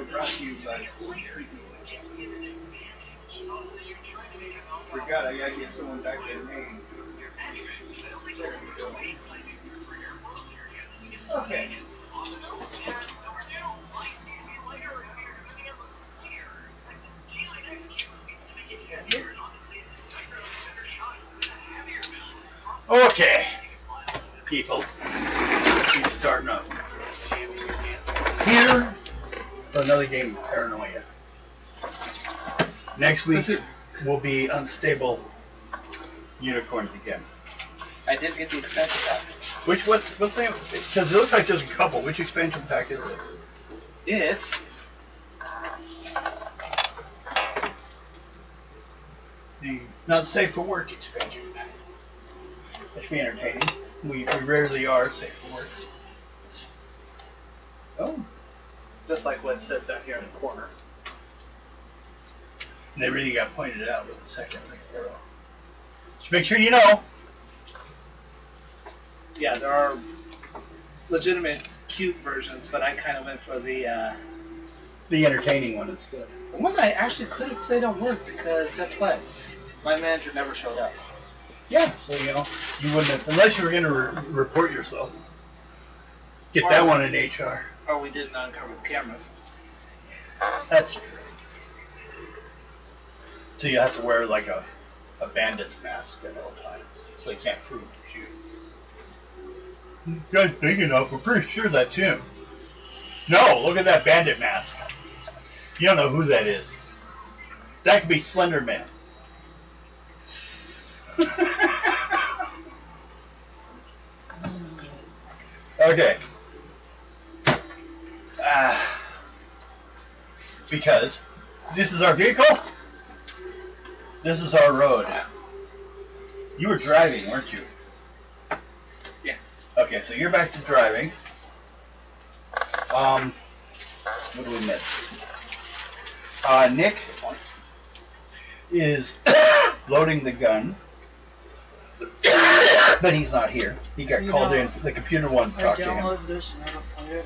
brought to you by forgot I gotta get someone back their name. Okay. Okay, people, he's starting up. Here for another game of Paranoia. Next week will be Unstable Unicorns again. I did get the expansion pack. What's the name? Because it looks like there's a couple. Which expansion pack is it? It's not safe for work expansion pack. That should be entertaining. We rarely are safe for work. Oh. Just like what it says down here in the corner. And they really got pointed out with the second arrow. Just make sure you know. Yeah, there are legitimate cute versions, but I kind of went for the entertaining one instead. The one I actually could have played on work because guess what? My manager never showed up. Yeah, so you know, you wouldn't have, unless you were going to report yourself. Get that one in HR. Or we didn't uncover the cameras. That's true. So you have to wear like a bandit's mask at all times, so you can't prove it's you. This guy's big enough, we're pretty sure that's him. No, look at that bandit mask. You don't know who that is. That could be Slender Man. Okay. Because this is our vehicle. This is our road. You were driving, weren't you? Yeah. Okay, so you're back to driving. What do we miss? Nick is loading the gun, but he's not here. He got called in. The computer wanted to talk to him. I downloaded this and never played it.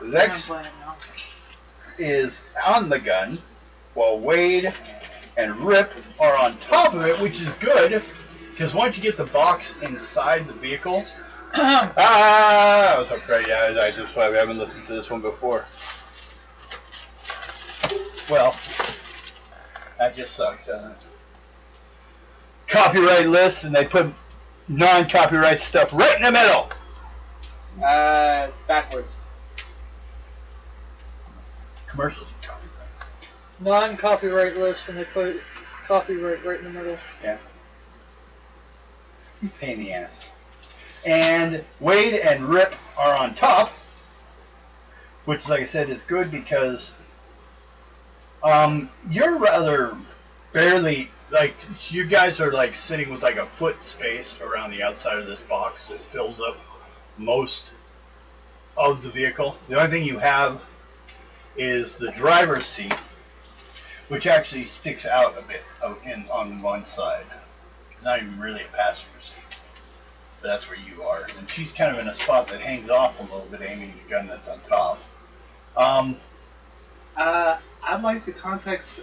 Lex is on the gun, while Wade and Rip are on top of it, which is good, because once you get the box inside the vehicle... I was so afraid. I just I haven't listened to this one before. Well, that just sucked. Copyright list, and they put non-copyright stuff right in the middle. Backwards. Commercials. Non-copyright list, and they put copyright right in the middle. Yeah. Pain in the ass. And Wade and Rip are on top, which, like I said, is good because you're rather barely, like, you guys are like sitting with like a foot space around the outside of this box that fills up most of the vehicle. The only thing you have is the driver's seat, which actually sticks out a bit on one side. Not even really a passenger seat. But that's where you are. And she's kind of in a spot that hangs off a little bit, aiming the gun that's on top. I'd like to contact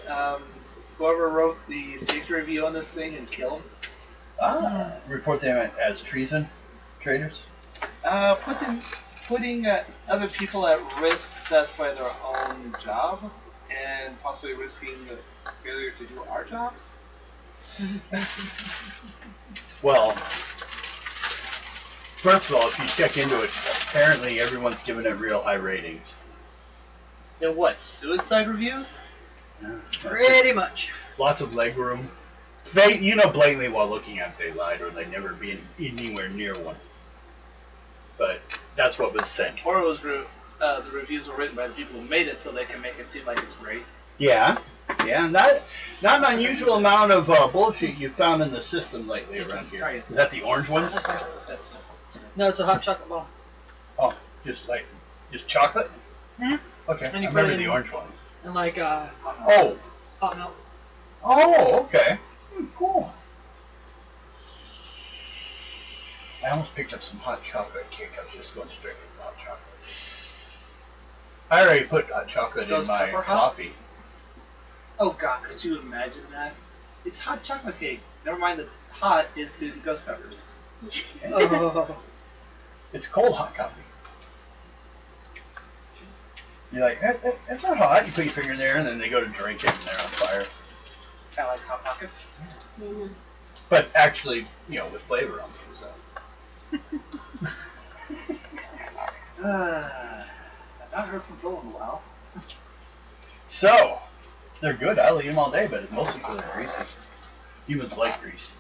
whoever wrote the safety review on this thing and kill them. Report them as treason, traitors? Putting other people at risk to satisfy their own job and possibly risking the failure to do our jobs. Well, first of all, if you check into it, apparently everyone's giving it real high ratings. And what, suicide reviews? Yeah, Pretty much. Lots of leg room. They, you know, blatantly while looking at it, they lied, or they'd never be anywhere near one. But that's what was said. Or it was the reviews were written by the people who made it, so they can make it seem like it's great. Yeah, yeah, not an unusual amount of bullshit you found in the system lately around here. Is that the orange one? That's just... No, it's a hot chocolate bar. Oh, just chocolate? Hmm? Okay, And I you remember put the in- orange ones. And like Oh, hot milk. oh, okay, cool. I almost picked up some hot chocolate cake. I was just going straight for hot chocolate. I already put hot chocolate in Goes my pepper hot? coffee. Oh god, could you imagine that? It's hot chocolate cake. Never mind the hot is due to ghost peppers. Oh. It's cold hot coffee. You're like, it's not hot. You put your finger there, and then they go to drink it, and they're on fire. Kind of like Hot Pockets. Mm-hmm. But actually, with flavor on the inside. I've not heard from Phil in a while. So, they're good. I'll eat them all day, but it's mostly because they're greasy. Humans like grease.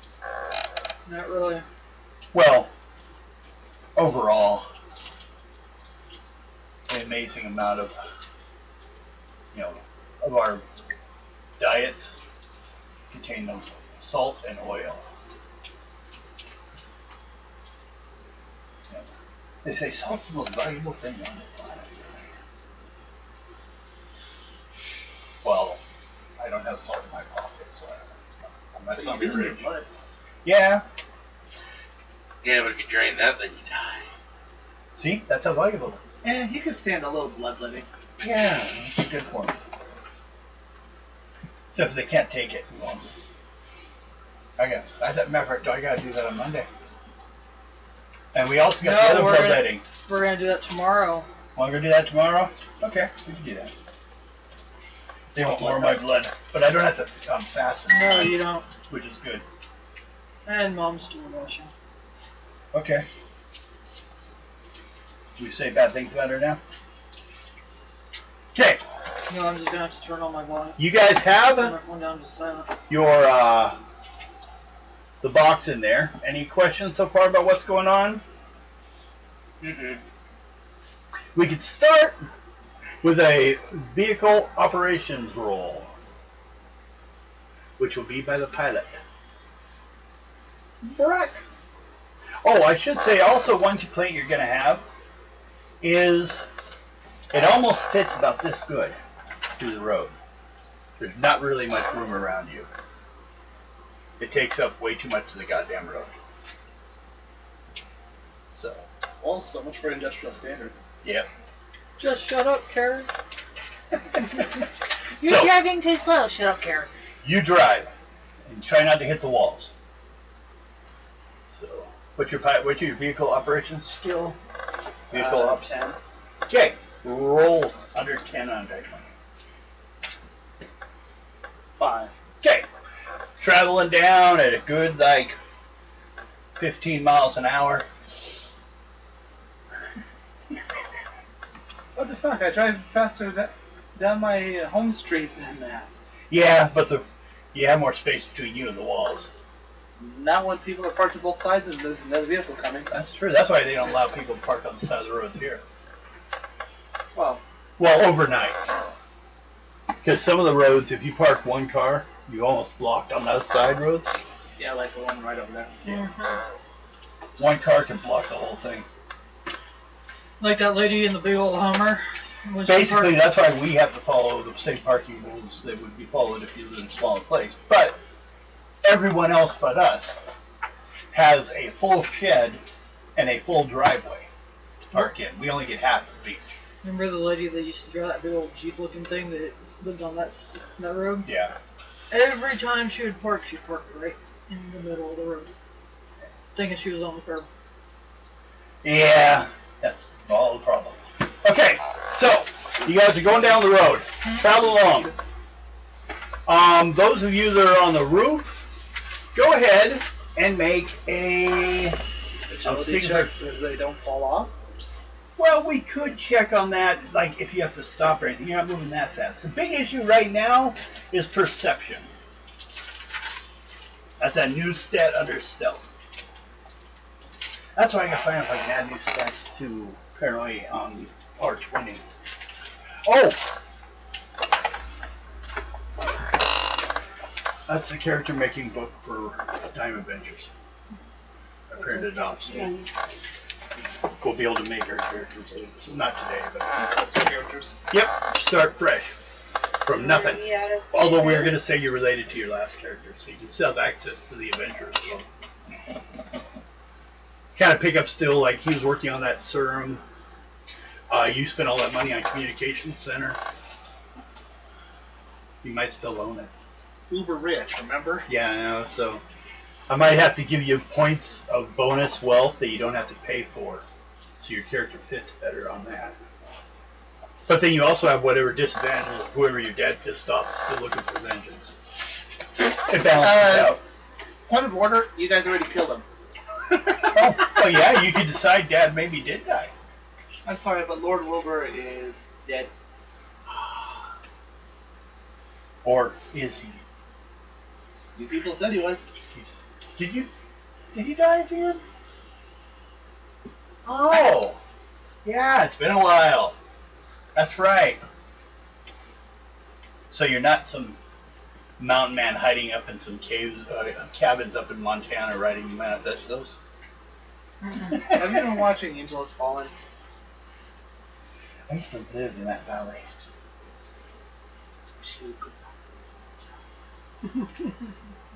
Not really. Well, overall, an amazing amount of, of our diets contain no salt and oil. They say salt's the most valuable thing on the planet. Well, I don't have salt in my pocket, so I'm not something rich. Yeah. Yeah, but if you drain that, then you die. See, that's how valuable it is. You could stand a little bloodletting. Yeah, that's a good point. Except if they can't take it. Matter of fact, I gotta do that on Monday. And we also got the other bloodletting. We're gonna do that tomorrow. Want to do that tomorrow? Okay, we can do that. They want more of my blood, but I don't have to fast. No, you don't. Which is good. And Mom's doing washing. Okay. Do we say bad things about her now? Okay. No, I'm just gonna have to turn on my volume. You guys have Turn that one down to silent. your the box in there. Any questions so far about what's going on? Mm-hmm. We could start with a vehicle operations role, which will be by the pilot. Barack. Oh, I should say also one complaint you're going to have is it almost fits about this good through the road. There's not really much room around you. It takes up way too much of the goddamn road. So. Well, so much for industrial standards. Yeah. Just shut up, Karen. You're So, driving too slow. Shut up, Karen. you drive and try not to hit the walls. So, what's your vehicle operations skill? Vehicle ops. 10. Okay, roll under 10 on dice 20. 5. Okay, traveling down at a good 15 miles an hour. What the fuck? I drive faster down my home street than that. Yeah, but you have more space between you and the walls. Not when people are parked on both sides and there's another vehicle coming. That's true. That's why they don't allow people to park on the side of the roads here. Well, overnight. Because some of the roads, if you park one car, you almost blocked on those side roads. yeah, like the one right over there. Mm-hmm. One car can block the whole thing. Like that lady in the big old Hummer. When she Basically, parked- that's why we have to follow the same parking rules that would be followed if you live in a smaller place. But everyone else but us has a full shed and a full driveway to park in. We only get half of each. Remember the lady that used to drive that big old Jeep-looking thing that lived on that road? Yeah. Every time she would park, she'd park right in the middle of the road, thinking she was on the curb. Yeah, that's all the problem. Okay, so you guys are going down the road. Travel along. Those of you that are on the roof, go ahead and make a Agility check so they don't fall off. Well, we could check on that, like if you have to stop or anything. You're not moving that fast. The big issue right now is perception. That's a new stat under stealth. That's why I gotta find out if I can add new stats to Paranoia on R20. Oh! That's the character making book for Time Adventures. I printed it off, so we'll be able to make our characters. So not today, but Custom characters. yep, start fresh from nothing. Although we're going to say you're related to your last character, so you can still have access to the adventures. Kind of pick up still, like he was working on that serum You spent all that money on communications center. You might still own it. Uber rich, remember? Yeah, I know. So I might have to give you points of bonus wealth that you don't have to pay for, so your character fits better on that. But then you also have whatever disadvantage of whoever your dad pissed off is still looking for vengeance. It balances out. Point of order, you guys already killed him. Oh yeah, you could decide Dad maybe did die. I'm sorry, but Lord Wilbur is dead. Or is he? You people said he was. Did he die at the end? Oh, yeah, it's been a while. That's right. So you're not some mountain man hiding up in some caves, cabins up in Montana writing manifestos. Have you been watching Angel Has Fallen? I used to live in that valley.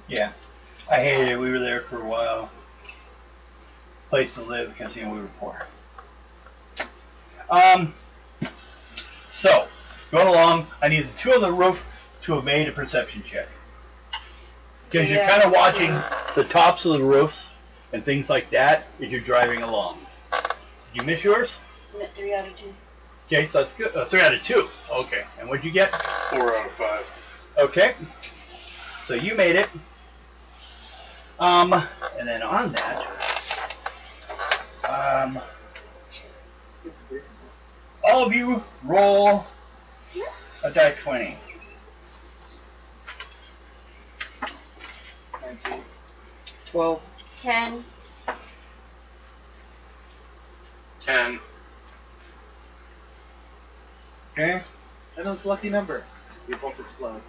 Yeah, I hated it. We were there for a while. Place to live because, you know, we were poor. So, going along, I need the two on the roof to have made a perception check. Because you're kind of watching the tops of the roofs and things like that as you're driving along. You miss yours? I'm at 3 out of 2. Okay, so that's good. 3 out of 2. Okay, and what'd you get? 4 out of 5. Okay, so you made it. And then on that, all of you roll a die 20. 19. 12. 10. 10. Okay. I know it's a lucky number. We both explode.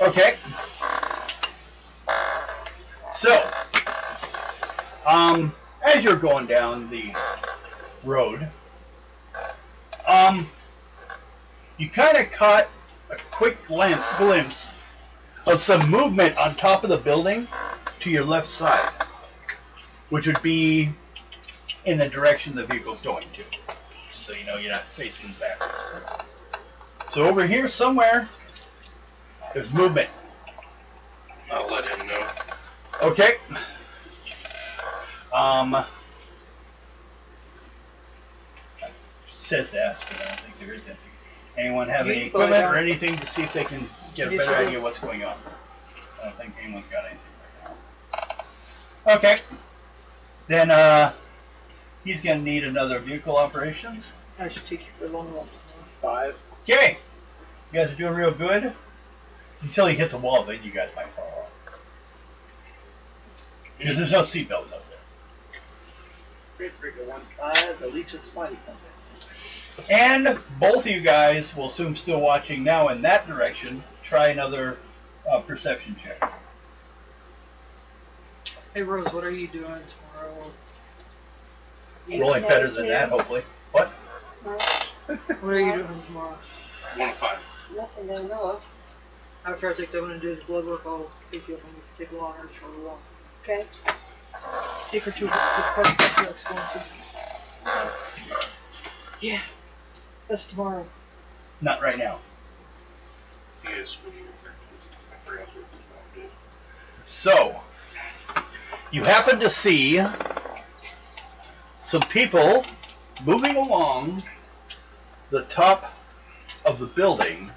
Okay. So, as you're going down the road, you kind of caught a quick glimpse of some movement on top of the building to your left side, which would be in the direction the vehicle's going to, so you know you're not facing back. So over here somewhere, there's movement. I'll let him know. Okay. Says that, but I don't think there is anything. Anyone have any equipment or anything to see if they can get a better idea of what's going on? I don't think anyone's got anything right now. Okay. Then he's going to need another vehicle operations. I should take you for a long walk. 5. Okay. You guys are doing real good. Until he hits a wall, then you guys might fall off. Because there's no seatbelts up there. Great Breaker 1-5. The leech is fighting something. And both of you guys will assume still watching now in that direction. Try another perception check. Hey Rose, what are you doing tomorrow? Rolling better than that, hopefully. What? What are you doing tomorrow? 1 of 5. Nothing that I know of. After I take them and do the blood work, I'll pick you up and take a long or short walk. Okay. Take her to the park complex going to. Yeah. That's tomorrow. Not right now. Yes, I forgot what he was going So, you happen to see some people moving along the top of the building.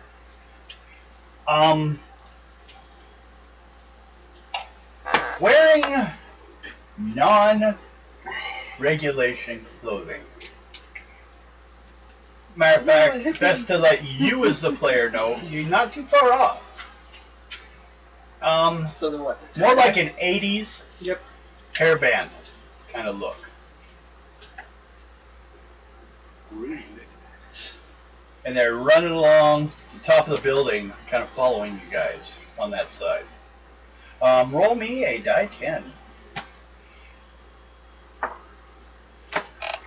Wearing non-regulation clothing. Matter of fact, best to let you as the player know, you're not too far off. So then what? More like an 80s Yep. hairband kind of look. Really? And they're running along the top of the building, kind of following you guys on that side. Roll me a die 10.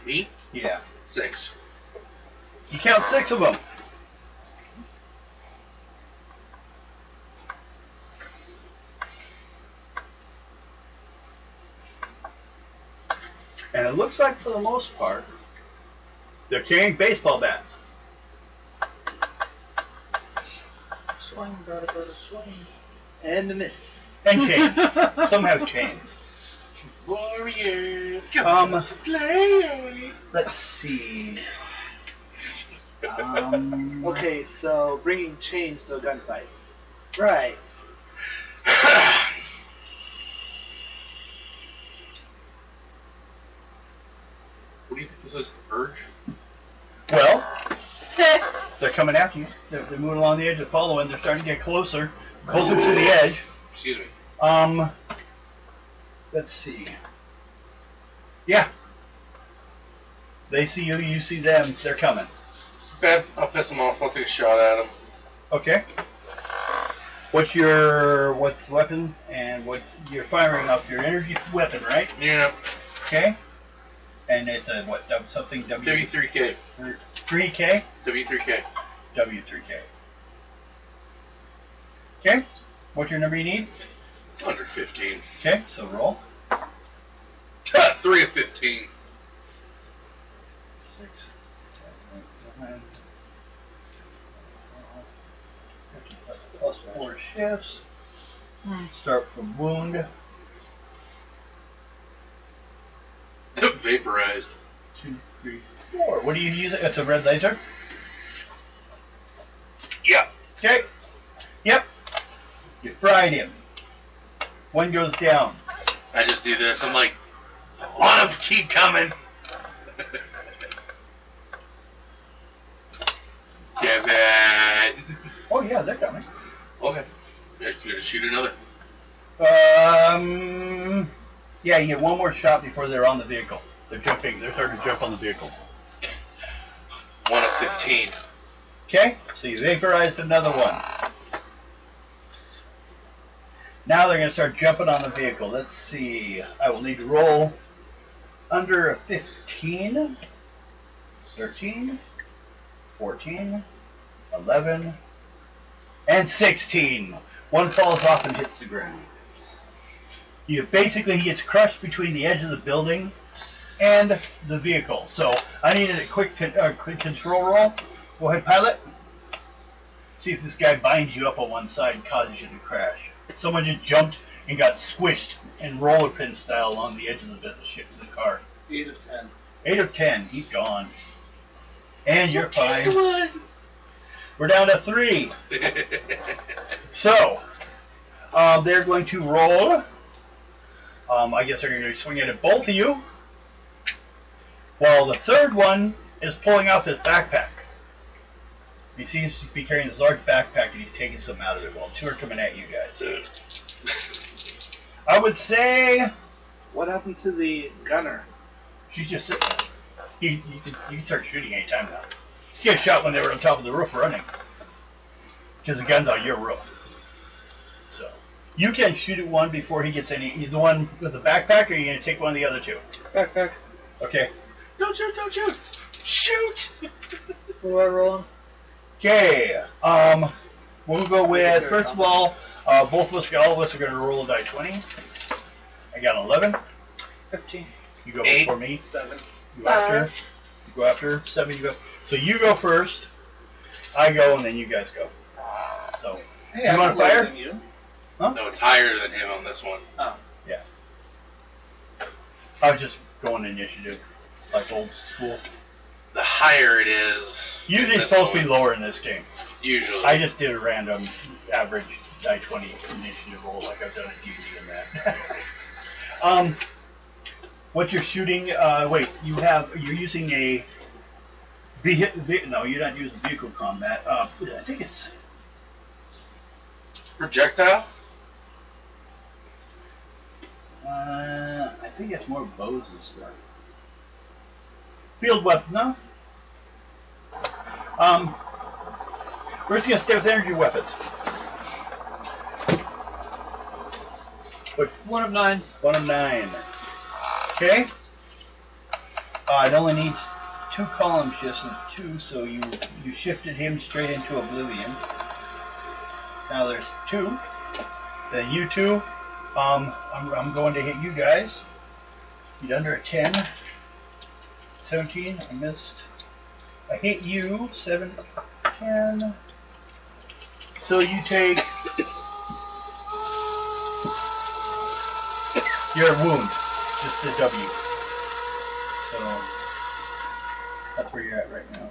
Me? Yeah. 6. You count 6 of them. And it looks like, for the most part, they're carrying baseball bats. Swing, brother, swing. And a miss. And chains. Some have chains. Warriors, Um, to play. Let's see. Okay, so bringing chains to a gunfight. Right. What do you think this is? The Urge? Well, they're coming after you. They're moving along the edge of the following. They're starting to get closer to the edge. Excuse me. Let's see. Yeah. They see you, you see them. They're coming. Okay, I'll piss them off. I'll take a shot at them. Okay. What's the weapon and what you're firing off your energy weapon, right? Yeah. Okay. And it's a what? Something W3K. 3K. W3K. W3K. Okay. What's your number you need? Under 15. Okay. So roll. 3 of 15. 6, 7, 8, 9. Plus 4 shifts. Start from wound. Vaporized. 2, 3, 4. What do you use? It's a red laser. Yeah. Okay. Yep. You fried him. One goes down. I just do this. I'm like, let them keep coming. Kevin. Oh yeah, they're coming. Okay. Yeah, you just shoot another. Yeah, you get one more shot before they're on the vehicle. They're jumping. They're starting to jump on the vehicle. 1 of 15. Okay, so you vaporized another one. Now they're going to start jumping on the vehicle. Let's see. I will need to roll under a 15, 13, 14, 11, and 16. One falls off and hits the ground. He gets crushed between the edge of the building and the vehicle. So I needed a quick control roll. Go ahead, pilot. See if this guy binds you up on one side and causes you to crash. Someone just jumped and got squished in roller pin style along the edge of the car. 8 of 10. 8 of 10. He's gone. And you're fine. We're down to 3. So, they're going to roll. I guess they're going to be swinging at both of you. While the third one is pulling out this backpack. He seems to be carrying this large backpack and he's taking some out of it while 2 are coming at you guys. I would say... What happened to the gunner? She's just sitting there. You can start shooting anytime now. You get shot when they were on top of the roof running. Because the gun's on your roof. So, you can shoot at one before he gets any... The one with the backpack, or are you going to take one of the other 2? Backpack. Okay. Don't shoot, don't shoot! Shoot! What do I roll? Okay. We'll go with, first of all, all of us are going to roll a die 20. I got an 11. 15. You go 8, before me. 7. You go after. You go after. 7, you go. So you go first. I go, and then you guys go. So, Hey, you I'm want to lower fire? than you. Huh? No, it's higher than him on this one. Oh. Yeah. I was just going initiative, like old school. The higher it is. Usually it's this supposed to be one. lower in this game. Usually. I just did a random average die 20 initiative roll like I've done at D&D and that. What you're shooting, you're using a no, you're not using vehicle combat. I think it's Projectile? I think it's more bows and stuff. Field weapon, no? We're just gonna stay with energy weapons. What? 1 of 9. 1 of 9. Okay. It only needs 2 column shifts of 2, so you shifted him straight into oblivion. Now there's 2. Then you 2. I'm going to hit you guys. He's under a 10. 17, I missed. I hit you, 7, 10. So you take your wound, just a W. So that's where you're at right now.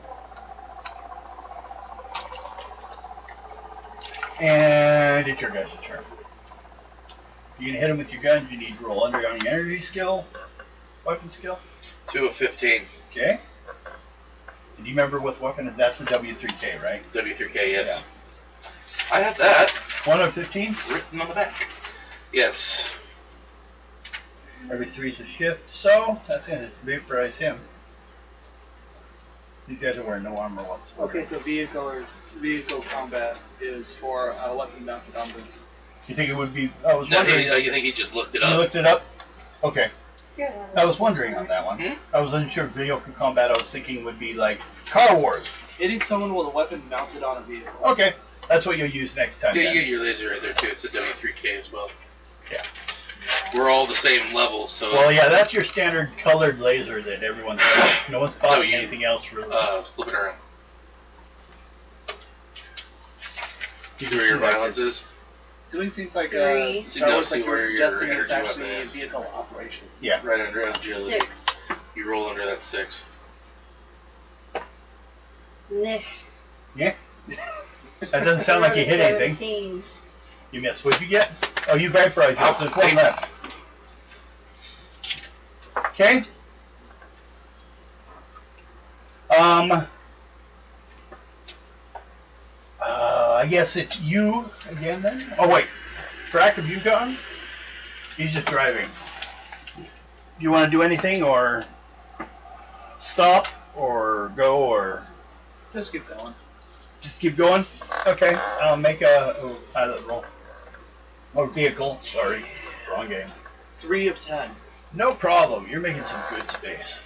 And it's your guys' turn. You can hit him with your guns. You need to roll under on your energy skill, weapon skill. 2 of 15. Okay. Do you remember what the weapon is? That's the W3K, right? W3K, yes. Yeah. I have that. 1 of 15? Written on the back. Yes. Every 3 is a shift, so that's going to vaporize him. These guys are wearing no armor whatsoever. Okay, so vehicle combat is for a weapon mounted on the. You think it would be? I was No, wondering. you think he just looked it You up? looked it up? Okay. Yeah. I was wondering on that one. I was unsure. Vehicle combat, I was thinking would be like Car Wars. Hitting someone with a weapon mounted on a vehicle. Okay. That's what you'll use next time. Yeah, then. you get your laser right there too. It's a W3K as well. Yeah. We're all the same level, so. Well, yeah, that's your standard colored laser that everyone's got. No one's buying anything else really. Flip it around. You do where your violence is. Doing things like Three. Star Wars, See like where you're your suggesting it's energy actually weapon is. vehicle operations. Yeah. Right under agility. 6. You roll under that 6. Nah. Yeah. That doesn't sound like you hit anything. 17. You missed. What'd you get? Oh, you vaporized yours. There's one left. Okay. I guess it's you again then. Oh wait, Frack, have you gone? He's just driving. Do you want to do anything or stop or go or Just keep going. just keep going? Okay, I'll make a pilot roll. Or vehicle, sorry, wrong game. 3 of 10. No problem, you're making some good space.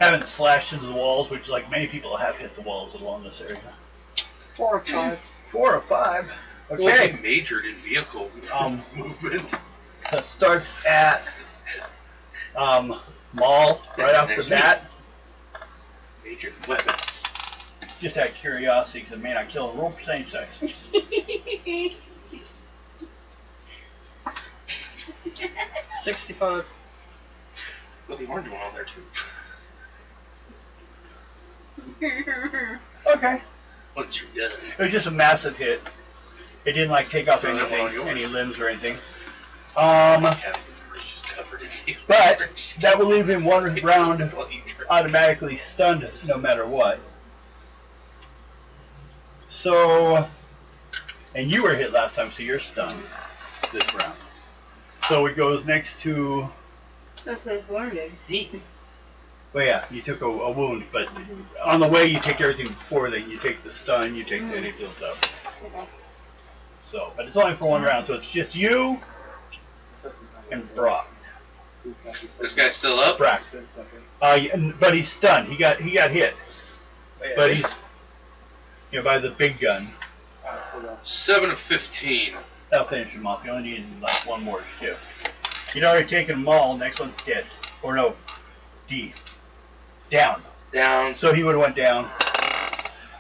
Haven't slashed into the walls, which like many people have hit the walls along this area. 4 of 5. 4 or 5. Well, Okay. he majored in vehicle movement. That starts at Maul right off the bat. Majored in weapons. Just out of curiosity, because it may not kill. Roll percentage dice. 65. Well, the orange one on there too. Okay. Once you're done. It was just a massive hit. It didn't like take off Oh, that one on anything, yours. any limbs or anything. Cabin is just covered in the But orange. that will leave him one It's round like automatically stunned no matter what. So, and you were hit last time, so you're stunned this round. So it goes next to, That's like learning. well yeah, you took a wound, but on the way you take everything before that. You take the stun, you take the any builds up. Okay. So, but it's only for one round, so it's just you and Brock. This guy's still up? Brock. But he's stunned. He got hit. But he's by the big gun. 7 of 15. That'll finish him off. You only need like one more shift. You'd already taken them all. Next one's dead. Or no, D. Down. Down. So he would have went down.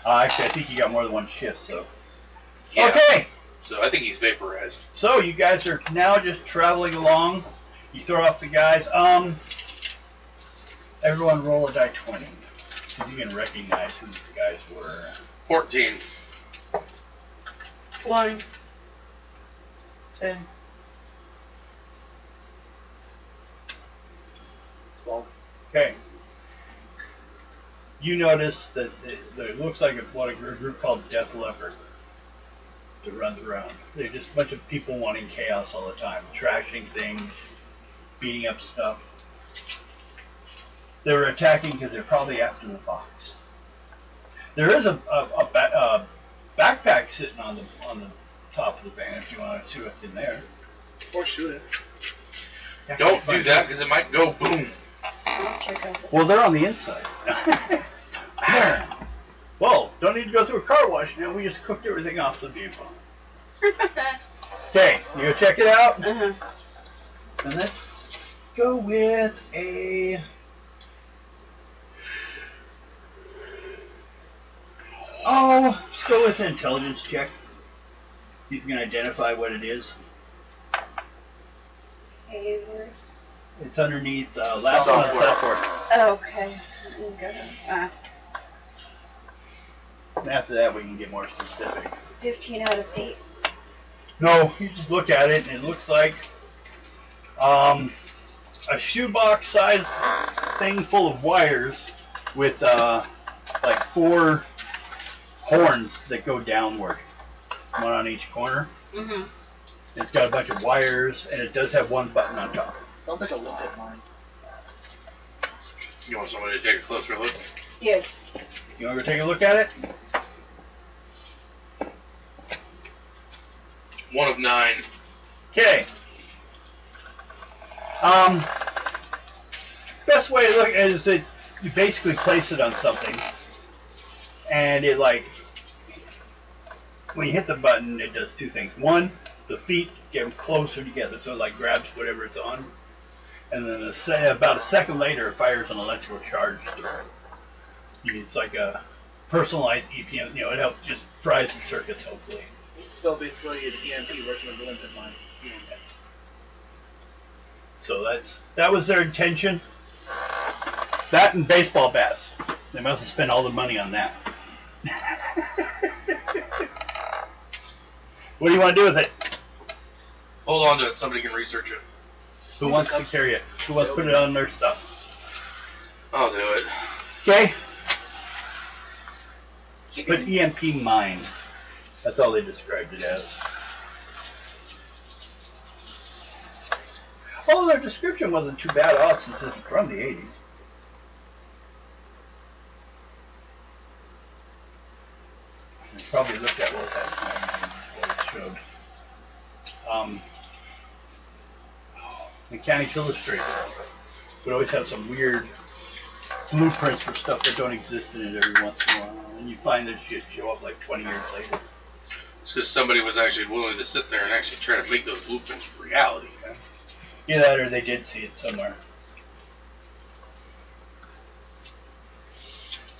Actually, I think he got more than one shift. So Yeah. okay. So I think he's vaporized. So you guys are now just traveling along. You throw off the guys. Everyone roll a die 20. So you can recognize who these guys were. 14. 20. 10. 12. Okay. You notice that it looks like a group called Death Leopard that runs around. They're just a bunch of people wanting chaos all the time, trashing things, beating up stuff. They were attacking because they're probably after the box. There is a backpack sitting on the top of the van if you want to see what's in there. Or shoot it. Don't do that because it might go boom. I'll check out the. Well, they're on the inside. Whoa, don't need to go through a car wash now. We just cooked everything off the vehicle. Okay, you go check it out. Uh-huh. And that's go with a... Oh, let's go with an intelligence check. You can identify what it is. Favors. It's underneath last one on software. Okay. And after that, we can get more specific. 15 out of 8. No, you just look at it, and it looks like a shoebox size thing full of wires with like 4 horns that go downward, one on each corner. Mm-hmm. It's got a bunch of wires, and it does have one button on top. Sounds like a look at mine. You want somebody to take a closer look? Yes. You want to go take a look at it? 1 of 9. Okay. Best way to look at it is that you basically place it on something, and it like, when you hit the button, it does 2 things. One, the feet get closer together, so it like grabs whatever it's on, and then about a second later, it fires an electrical charge through it. It's like a personalized EPM. It helps just fries the circuits, hopefully. So basically, an EMP version of the limpet mine. So that was their intention. That and baseball bats. They must have spent all the money on that. What do you want to do with it? Hold on to it. Somebody can research it. Who wants to carry it? Who wants to put it on their stuff? I'll do it. Okay. Put EMP mine. That's all they described it as. Although their description wasn't too bad off since it's from the 80s. I probably looked at what it showed. Mechanics Illustrated would always have some weird blueprints for stuff that don't exist in it every once in a while. And you find that shit show up like 20 years later. It's because somebody was actually willing to sit there and actually try to make those blueprints reality. Either that or they did see it somewhere.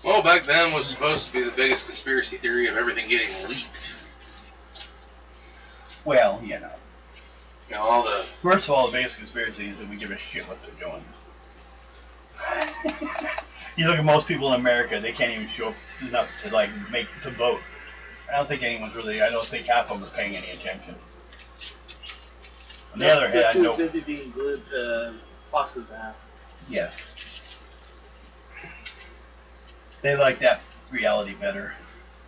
Well, back then was supposed to be the biggest conspiracy theory of everything getting leaked. Well, All the... First of all, the biggest conspiracy is that we give a shit what they're doing. You look at most people in America, they can't even show up enough to to vote. I don't think half of them are paying any attention. On the other They're hand, too busy being glued to Fox's ass. Yeah. They like that reality better.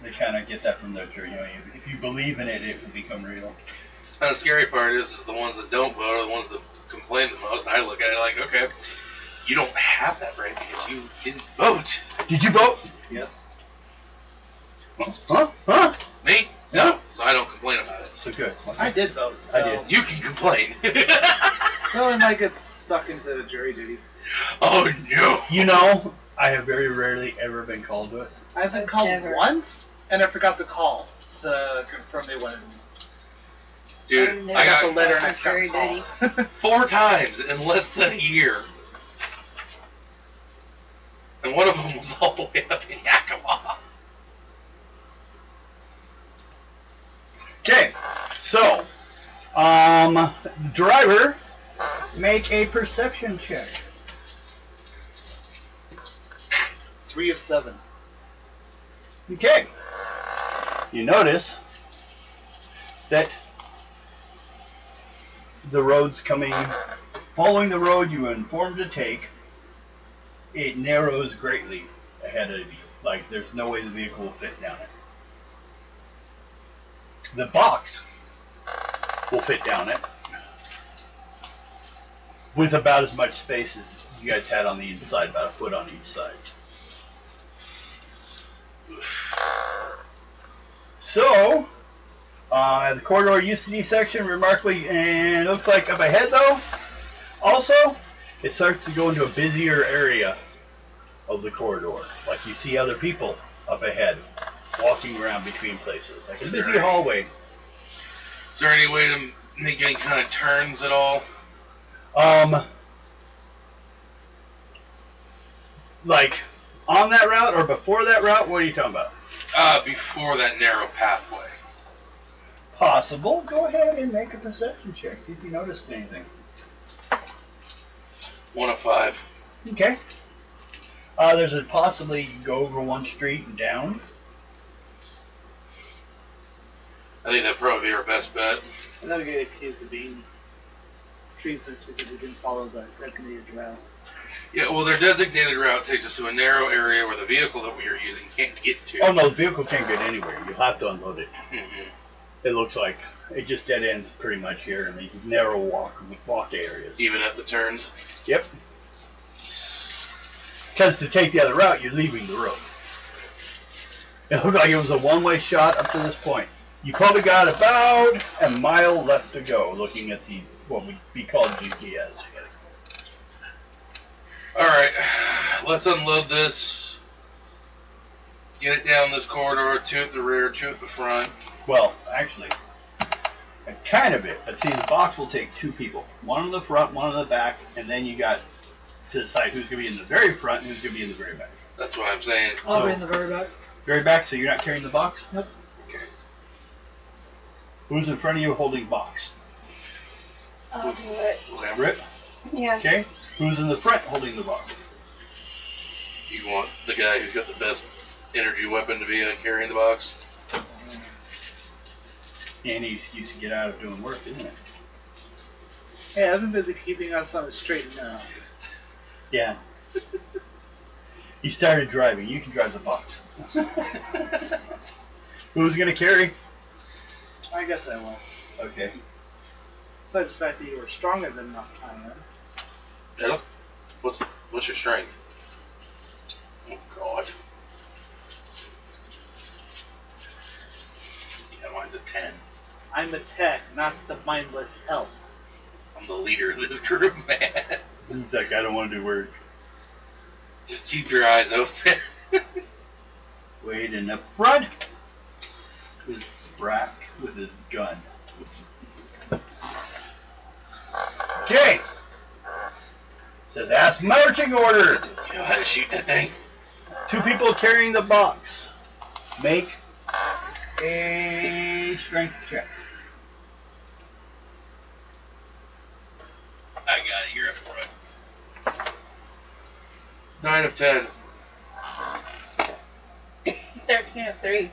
They kind of get that from their, if you believe in it, it will become real. And the scary part is the ones that don't vote are the ones that complain the most. I look at it like, okay, you don't have that right because you didn't vote. Did you vote? Yes. Huh? Me? No. So I don't complain about it. So good. I did vote, so... I did. You can complain. Well, I might get stuck into jury duty. Oh, no. I have very rarely ever been called to it. I've been called Never. once, and I forgot to call to confirm they wanted me. Dude, I got the Never letter and I got jury forgot to call. 4 times in less than a year. And one of them was all the way up in Yakima. Okay, so, driver, make a perception check. 3 of 7. Okay, you notice that the road's following the road you were informed to take, it narrows greatly ahead of you. Like, there's no way the vehicle will fit down it. The box will fit down it with about as much space as you guys had on the inside, about a foot on each side. So, the corridor UCD section, remarkably, and it looks like up ahead though, also, it starts to go into a busier area of the corridor. Like you see other people up ahead, walking around between places. Like a busy hallway. Is there any way to make any kind of turns at all? Like, on that route or before that route? What are you talking about? Before that narrow pathway. Possible. Go ahead and make a perception check. See if you noticed anything. 1 of 5. Okay. There's a possibly you can go over one street and down. I think that'd probably be our best bet. Another good idea is to be trees this because we didn't follow the designated route. Yeah, well, their designated route takes us to a narrow area where the vehicle that we are using can't get to. Oh no, the vehicle can't get anywhere. You'll have to unload it. Mm-hmm. It looks like it just dead ends pretty much here in these narrow walk areas. Even at the turns. Yep. Because to take the other route, you're leaving the road. It looked like it was a one-way shot up to this point. You probably got about a mile left to go, looking at the what would be called GPS. All right, let's unload this. Get it down this corridor, 2 at the rear, 2 at the front. Well, actually, kind of it. But see, the box will take 2 people. One in the front, one in the back, and then you got to decide who's going to be in the very front and who's going to be in the very back. That's what I'm saying. I'll be in the very back. Very back, so you're not carrying the box? Nope. Okay. Who's in front of you holding box? I'll do it. Rip? Yeah. Okay. Who's in the front holding the box? You want the guy who's got the best energy weapon to be carrying the box? Any excuse to get out of doing work, isn't it? Hey, I've been busy keeping us on the straight and narrow. Yeah. He started driving. You can drive the box. Who's going to carry? I guess I will. Okay. Besides the fact that you were stronger than I am. Hello? What's your strength? Oh, God. Yeah, mine's a 10. I'm a tech, not the mindless elf. I'm the leader of this group, man. He's like, I don't want to do work. Just keep your eyes open. Wade in the front. His brack with his gun. Okay. Says ask marching order. You know how to shoot that thing? 2 people carrying the box. Make a strength check. I got it. You're up front. 9 of 10. 13 of 3.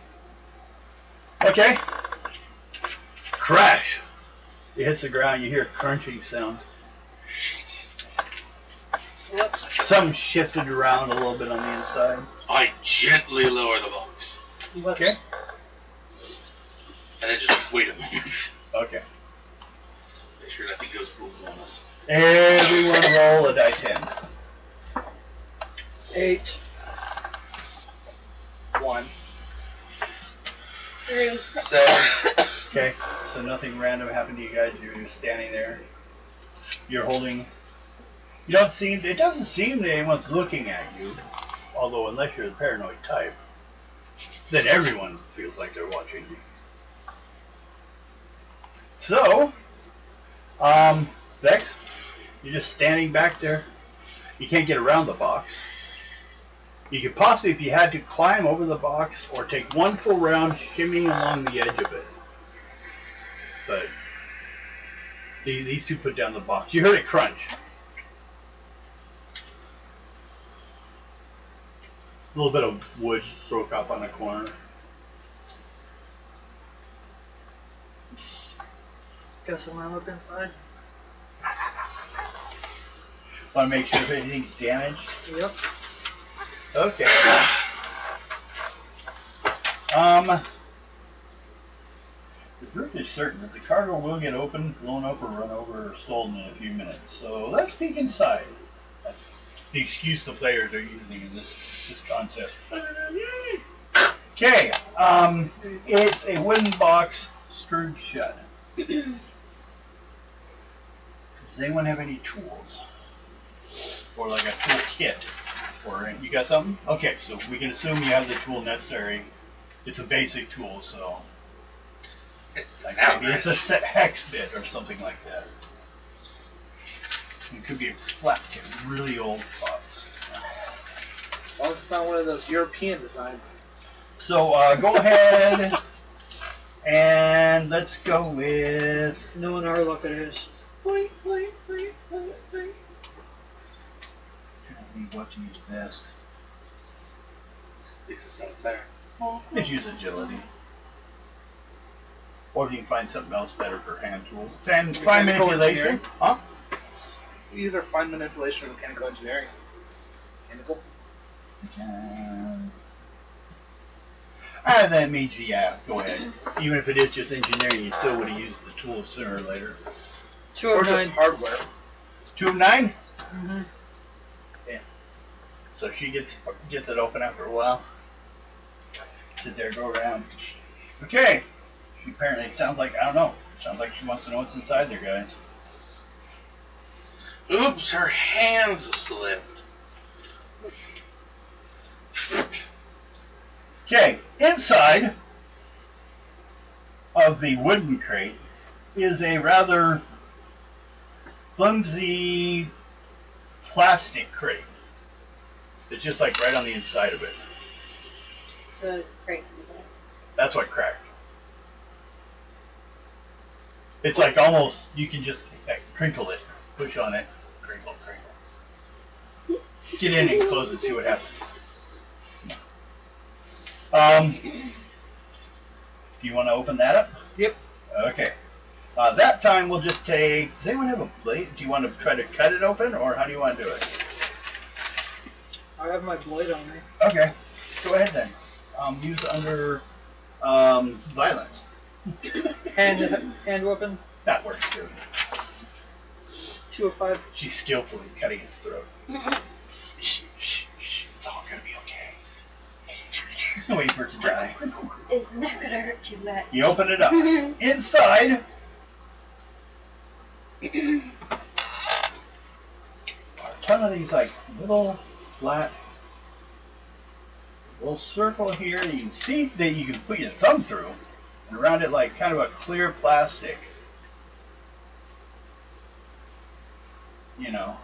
Okay. Crash. It hits the ground. You hear a crunching sound. Shit. Whoops. Something shifted around a little bit on the inside. I gently lower the box. Okay. And then just wait a moment. Okay. Make sure nothing goes boom on us. Everyone roll a die 10. 8. 1. 3. 7. Okay. So nothing random happened to you guys. You're just standing there. You're holding. You don't seem. It doesn't seem that anyone's looking at you. Although unless you're the paranoid type, then everyone feels like they're watching you. So, Vex, you're just standing back there. You can't get around the box. You could possibly, if you had to, climb over the box or take one full round shimmying along the edge of it. But these 2 put down the box. You heard it crunch. A little bit of wood broke up on the corner. Guess I'm gonna look inside. Want to make sure if anything's damaged? Yep. Okay. The group is certain that the cargo will get opened, blown up, or run over, or stolen in a few minutes. So let's peek inside. That's the excuse the players are using in this concept. Okay. It's a wooden box screwed shut. Does anyone have any tools? Or like a tool kit? Or you got something? Okay, so we can assume you have the tool necessary. It's a basic tool, so like maybe it's a hex bit or something like that. It could be a flat kit, really old box. As long as it's not one of those European designs. So go ahead and let's go with. Knowing our luck it is. Wait. What to use best? At least it's not a siren. Just use agility. Or if you can find something else better for hand tools. Find Mechanical manipulation. engineering. Huh? Either find manipulation or mechanical engineering. Mechanical? That means, yeah, go ahead. Even if it is just engineering, you still would have used the tools sooner or later. Or just 209. hardware. 2 of 9? Mm-hmm. So she gets it open after a while. Sit there, go around. Okay. She apparently, it sounds like, I don't know. Sounds like she wants to know what's inside there, guys. Oops, her hands slipped. Okay, inside of the wooden crate is a rather flimsy plastic crate. It's just like right on the inside of it. So great. That's what cracked. It's like almost, you can just crinkle it, push on it, crinkle. Get in and close it, see what happens. Do you want to open that up? Yep. Okay. That time we'll just take, does anyone have a blade? Do you want to try to cut it open, or how do you want to do it? I have my blade on me. Okay. Go ahead then. Use under violence. Hand weapon. That works too. 2 of 5. She's skillfully cutting his throat. Shh. It's all gonna be okay. It's not gonna hurt. Wait for it to die. It's not gonna hurt too much. You open it up. Inside are a ton of these like little flat little circle here. You can see that you can put your thumb through, and around it like kind of a clear plastic. You know.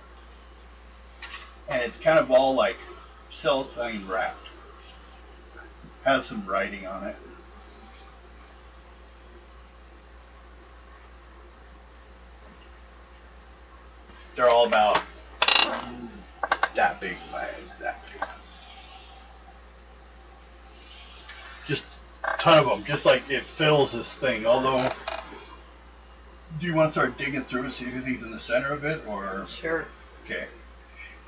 And it's kind of all like cellophane wrapped. Has some writing on it. They're all about that big, that big. Just a ton of them, just like it fills this thing. Although, do you want to start digging through and see if anything's in the center of it, or? Sure. Okay.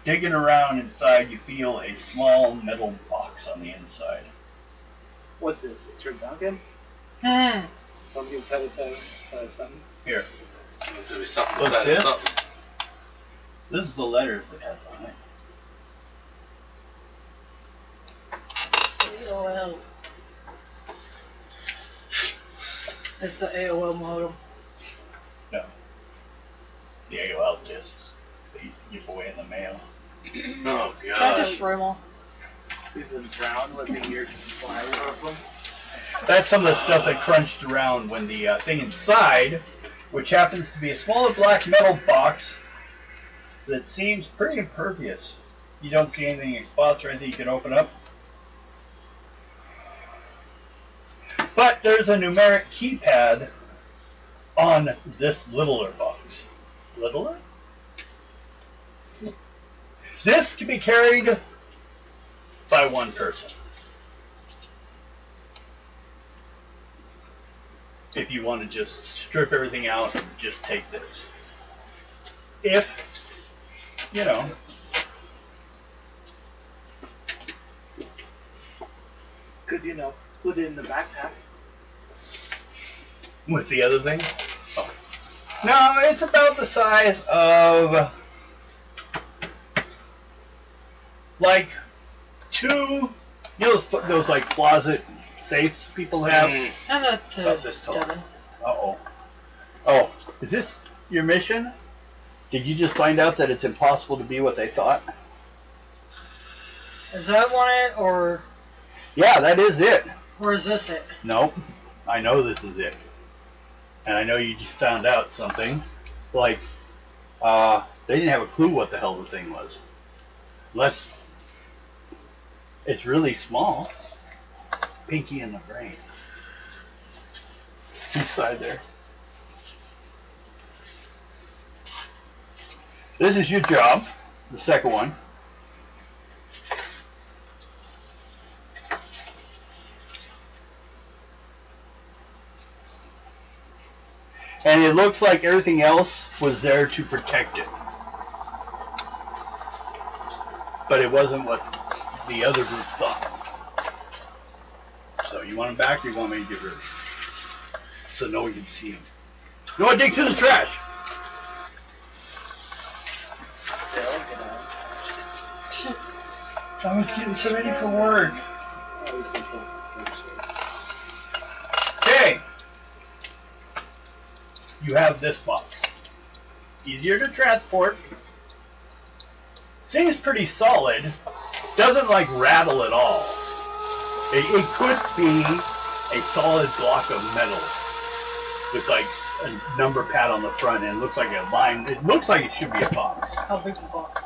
Digging around inside, you feel a small metal box on the inside. What's this? A turn down again? Hmm. Something inside of something? Here. There's gonna be something What's inside this? of something. This is the letters it has on it. It's the AOL modem. No. It's the AOL discs they used to give away in the mail. Oh I god. just Rimmel. We've been drowned with the year's supply of them. That's some of the stuff that crunched around when the thing inside, which happens to be a smaller black metal box that seems pretty impervious. You don't see anything in spots or anything you can open up. But there's a numeric keypad on this littler box. Littler? This can be carried by one person. If you want to just strip everything out and just take this. If, you know. Could, put it in the backpack. What's the other thing? Oh. No, it's about the size of like two, those like closet safes people have. I'm not About this tall. Devin. Uh-oh. Oh, is this your mission? Did you just find out that it's impossible to be what they thought? Is that one it, or Yeah, that is it. is this it? Nope. I know this is it. And I know you just found out something. Like, they didn't have a clue what the hell the thing was. It's really small. Pinky in the brain. It's inside there. This is your job, the second one. And it looks like everything else was there to protect it. But it wasn't what the other group thought. So you want them back or you want me to get rid of them? So no one can see them. No, dig to the trash! I was getting so ready for work. Okay. You have this box. Easier to transport. Seems pretty solid. Doesn't like rattle at all. It could be a solid block of metal with like a number pad on the front and looks like a line. It looks like it should be a box. How big's the box?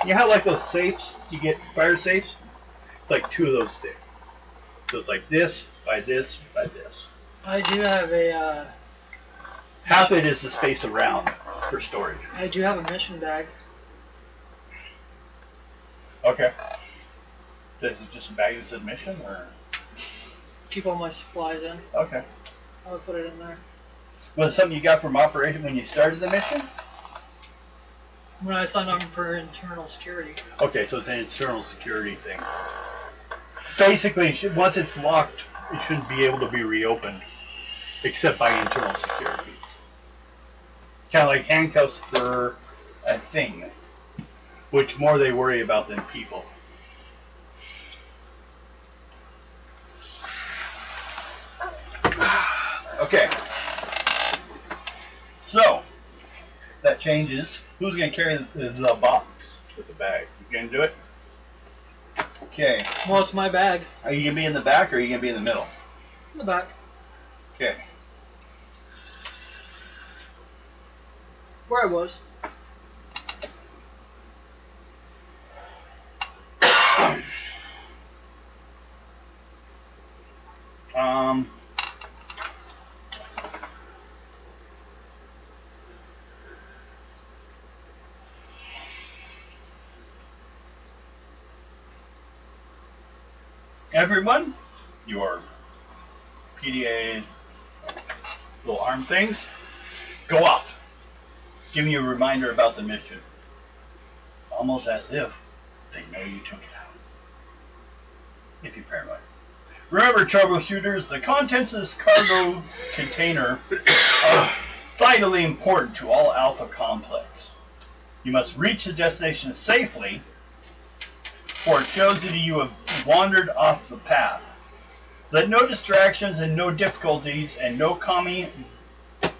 You have like those safes, you get fire safes. It's like 2 of those thick. So it's like this, by this, by this. I do have a, Half it is the space around for storage. I do have a mission bag. Okay. This is just a bag that says mission, or? Keep all my supplies in. Okay. I would put it in there. Was it something you got from operation when you started the mission? When I signed on for internal security. Okay, so it's an internal security thing. Basically, once it's locked, it shouldn't be able to be reopened, except by internal security. Kind of like handcuffs for a thing, which more they worry about than people. Okay. So, that changes. Who's going to carry the box with the bag? You going to do it? Okay. Well, it's my bag. Are you going to be in the back or are you going to be in the middle? In the back. Okay. Where I was. Everyone, your PDA little arm things, go off. Give me a reminder about the mission. Almost as if they know you took it out. If you're paranoid. Remember, troubleshooters, the contents of this cargo container are vitally important to all Alpha Complex. You must reach the destination safely, for it shows that you have wandered off the path. Let no distractions and no difficulties and no commie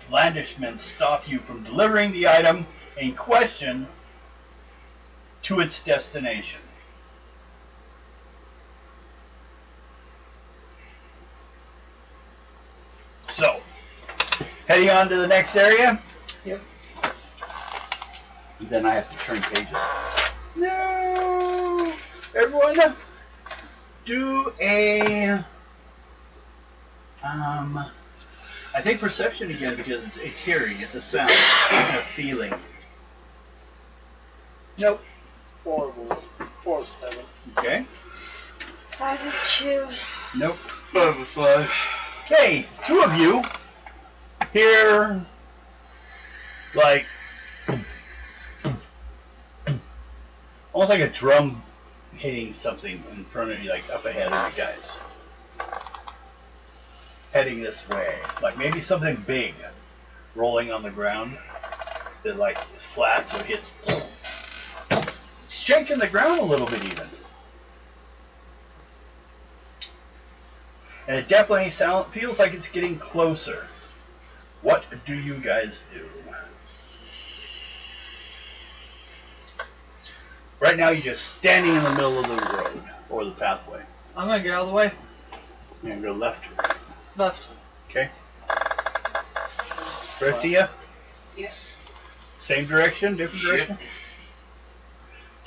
blandishments stop you from delivering the item in question to its destination. So, heading on to the next area. Yep. Then I have to turn pages. No! Everyone, do a I think perception again because it's hearing, it's a sound, and a feeling. Nope. 4 of 7. Okay. 5 of 2. Nope. 5 of 5. Okay, 2 of you hear like almost like a drum hitting something in front of you, like up ahead of you guys. Heading this way. Like maybe something big rolling on the ground that like is flat, so it hits. It's shaking the ground a little bit even. And it definitely feels like it's getting closer. What do you guys do? Right now you're just standing in the middle of the road or the pathway. I'm gonna get out of the way. You're gonna go left. Left. Okay. Right to you? Yeah. Same direction, different Yep. direction?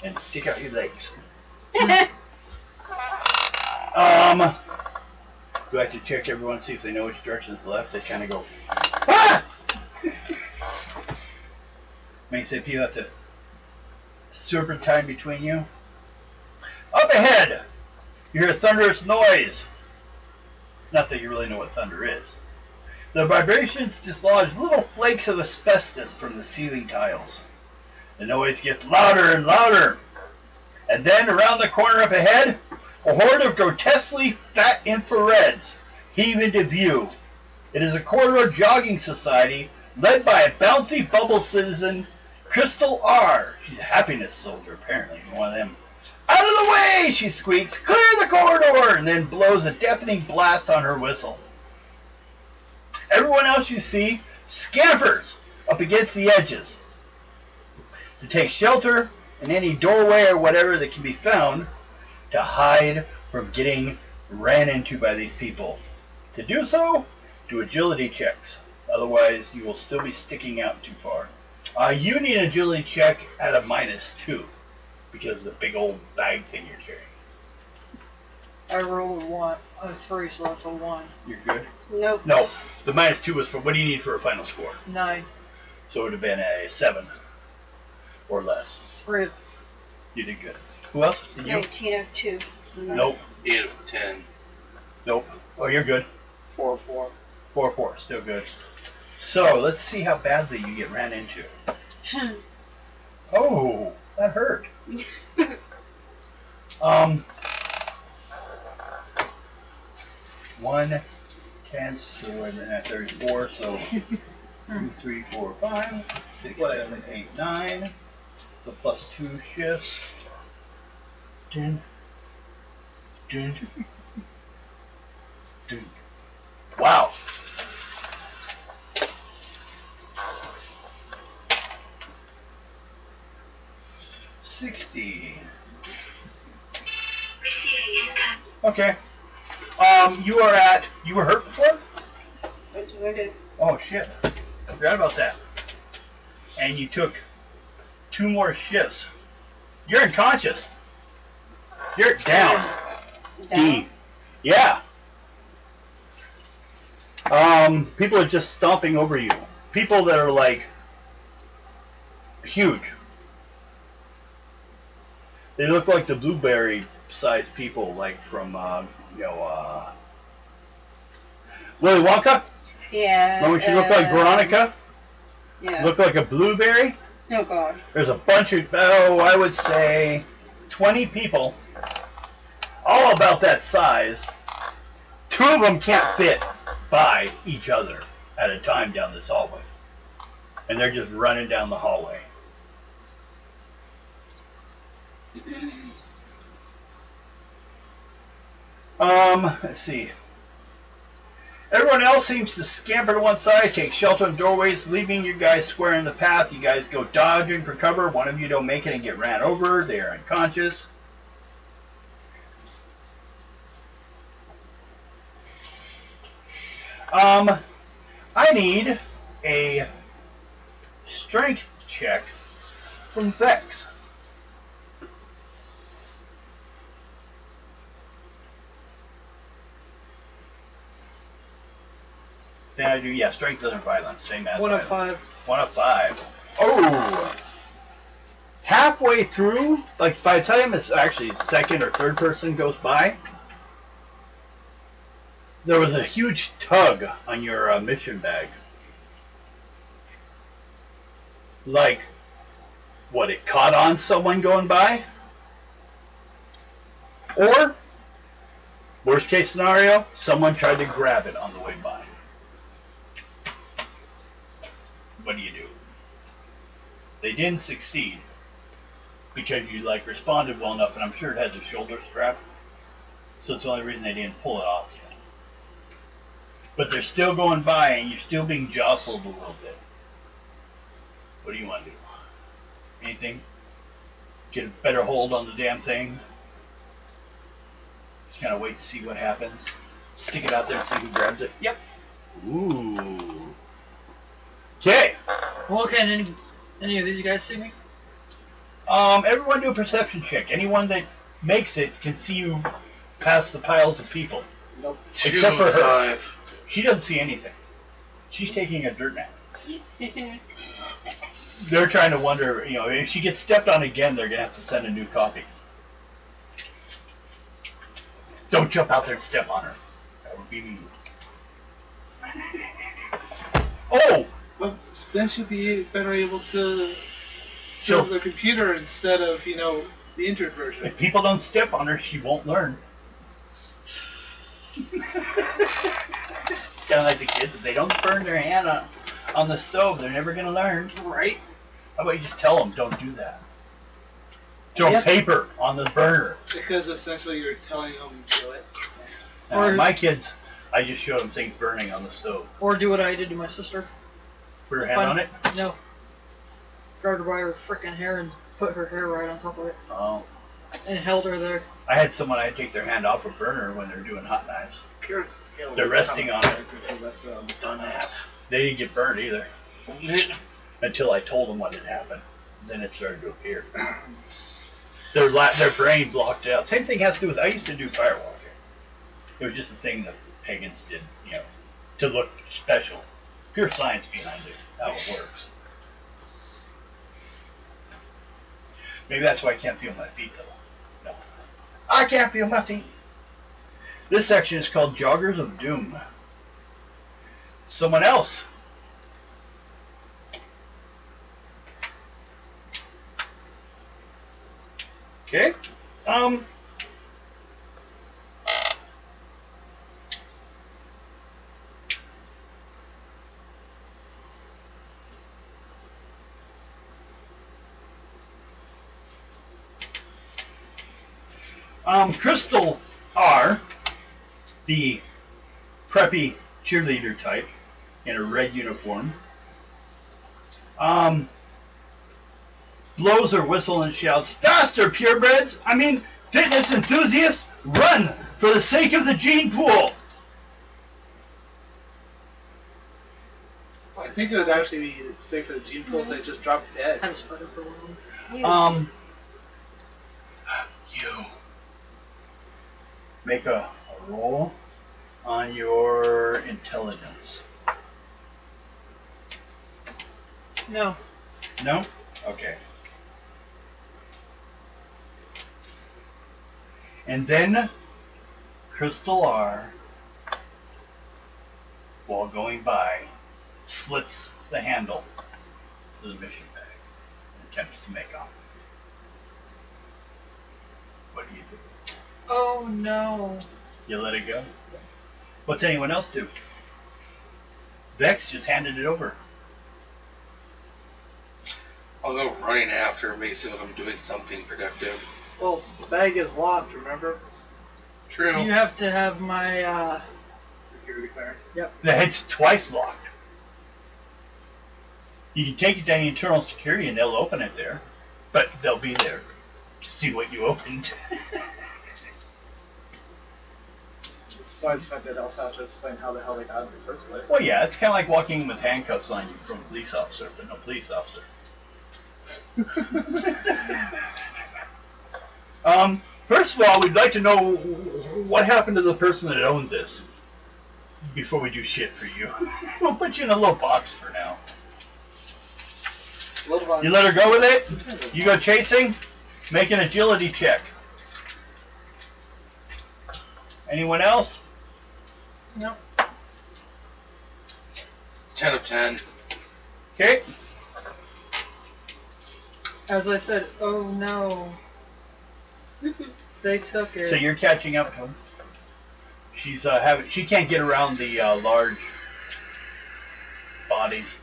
And stick out your legs. Do I have to check everyone, see if they know which direction is left? They kind of go, ah! Makes it people have to serpentine between you. Up ahead, you hear a thunderous noise. Not that you really know what thunder is. The vibrations dislodge little flakes of asbestos from the ceiling tiles. The noise gets louder and louder. And then around the corner up ahead, a horde of grotesquely fat infrareds heave into view. It is a corridor jogging society led by a bouncy bubble citizen, Crystal R. She's a happiness soldier, apparently, one of them. Out of the way, she squeaks, clear the corridor, and then blows a deafening blast on her whistle. Everyone else you see scampers up against the edges to take shelter in any doorway or whatever that can be found to hide from getting ran into by these people. To do so, do agility checks. Otherwise, you will still be sticking out too far. You need an agility check at a -2 because of the big old bag thing you're carrying. I rolled a 1. Oh, 3, so that's a 1. You're good? Nope. No, the -2 was for what do you need for a final score? 9. So it would have been a 7 or less. 3. You did good. Who else? Did you? 19 of 2. Nope. 8 of 10. Nope. Oh, you're good. 4 4. 4-4, still good. So let's see how badly you get ran into. Oh, that hurt. 1 10, so wait a minute, 34, so 2, 3, 4, 5, 6, 7, 8, 9. So plus 2 shifts. Dun, dun, dun. Wow. $60. Okay. You were hurt before? That's what I did. Oh shit. I forgot about that. And you took 2 more shifts. You're unconscious. You're down. D. Yeah. People are just stomping over you. People that are like huge. They look like the blueberry-sized people, like from Willy Wonka. Yeah. Don't you look like Veronica? Yeah. Look like a blueberry. Oh God. There's a bunch of, I would say 20 people, all about that size. 2 of them can't fit by each other at a time down this hallway. And they're just running down the hallway. Let's see. Everyone else seems to scamper to one side, take shelter in doorways, leaving you guys square in the path. You guys go dodging for cover. One of you don't make it and get ran over. They are unconscious. I need a strength check from Vex. Then I do, yeah, strength doesn't violence, same as 1 of violence. 5. 1 of 5. Oh! Halfway through, like by the time it's actually second or third person goes by, there was a huge tug on your mission bag. Like, what, it caught on someone going by? Or, worst case scenario, someone tried to grab it on the way by. What do? They didn't succeed because you like responded well enough, and I'm sure it has a shoulder strap, so it's the only reason they didn't pull it off yet. But they're still going by, and you're still being jostled a little bit. What do you want to do? Anything? Get a better hold on the damn thing? Just kind of wait to see what happens. Stick it out there and see who grabs it. Yep. Ooh. Okay. Well, can any of these guys see me? Everyone do a perception check. Anyone that makes it can see you past the piles of people. Nope. Except for her. 205. She doesn't see anything. She's taking a dirt nap. They're trying to wonder, you know, if she gets stepped on again, they're going to have to send a new copy. Don't jump out there and step on her. That would be mean. Oh! But then she'll be better able to She'll- serve the computer instead of, you know, the entered version. If people don't step on her, she won't learn. Kind of like the kids, if they don't burn their hand on the stove, they're never going to learn. Right? How about you just tell them, don't do that. Throw Yep. paper on the burner. Because essentially you're telling them to do it. Now, Or- my kids, I just showed them things burning on the stove. Or do what I did to my sister. Put her hand on it. No. Grabbed her by her frickin' hair and put her hair right on top of it. Oh, And held her there. I had someone, I'd take their hand off a burner when they're doing hot knives. Pure skill. They're resting on it. That's, Dumbass. They didn't get burned either. Until I told them what had happened. Then it started to appear. Their brain blocked it out. Same thing has to do with, I used to do firewalking. It was just a thing that pagans did, you know, to look special. Pure science behind it, how it works. Maybe that's why I can't feel my feet though. No. I can't feel my feet. This section is called Joggers of Doom. Someone else. Okay. Crystal R, the preppy cheerleader type in a red uniform, blows her whistle and shouts, "Faster, purebreds! I mean, fitness enthusiasts, run for the sake of the gene pool!" I think it would actually be safe for the gene pool if they just drop dead. Had a spider for one. You. You make a roll on your intelligence. No. No? Okay. And then Crystal R, while going by, slits the handle to the mission bag and attempts to make off. What do you do? Oh no. You let it go? What's anyone else do? Vex just handed it over. I'll go running after her, make sure I'm doing something productive. Well, the bag is locked, remember? True. You have to have my, Security clearance. The head's twice locked. You can take it down internal security and they'll open it there. But they'll be there to see what you opened. Besides the fact that they also have to explain how the hell they got it in the first place. Well, yeah, it's kind of like walking in with handcuffs on you from a police officer, but no police officer. First of all, we'd like to know what happened to the person that owned this before we do shit for you. We'll put you in a little box for now. You let her go with it? You go chasing? Make an agility check. Anyone else? no. 10 of 10. Okay. As I said, oh no. They took it. So you're catching up to him. She's she can't get around the large bodies.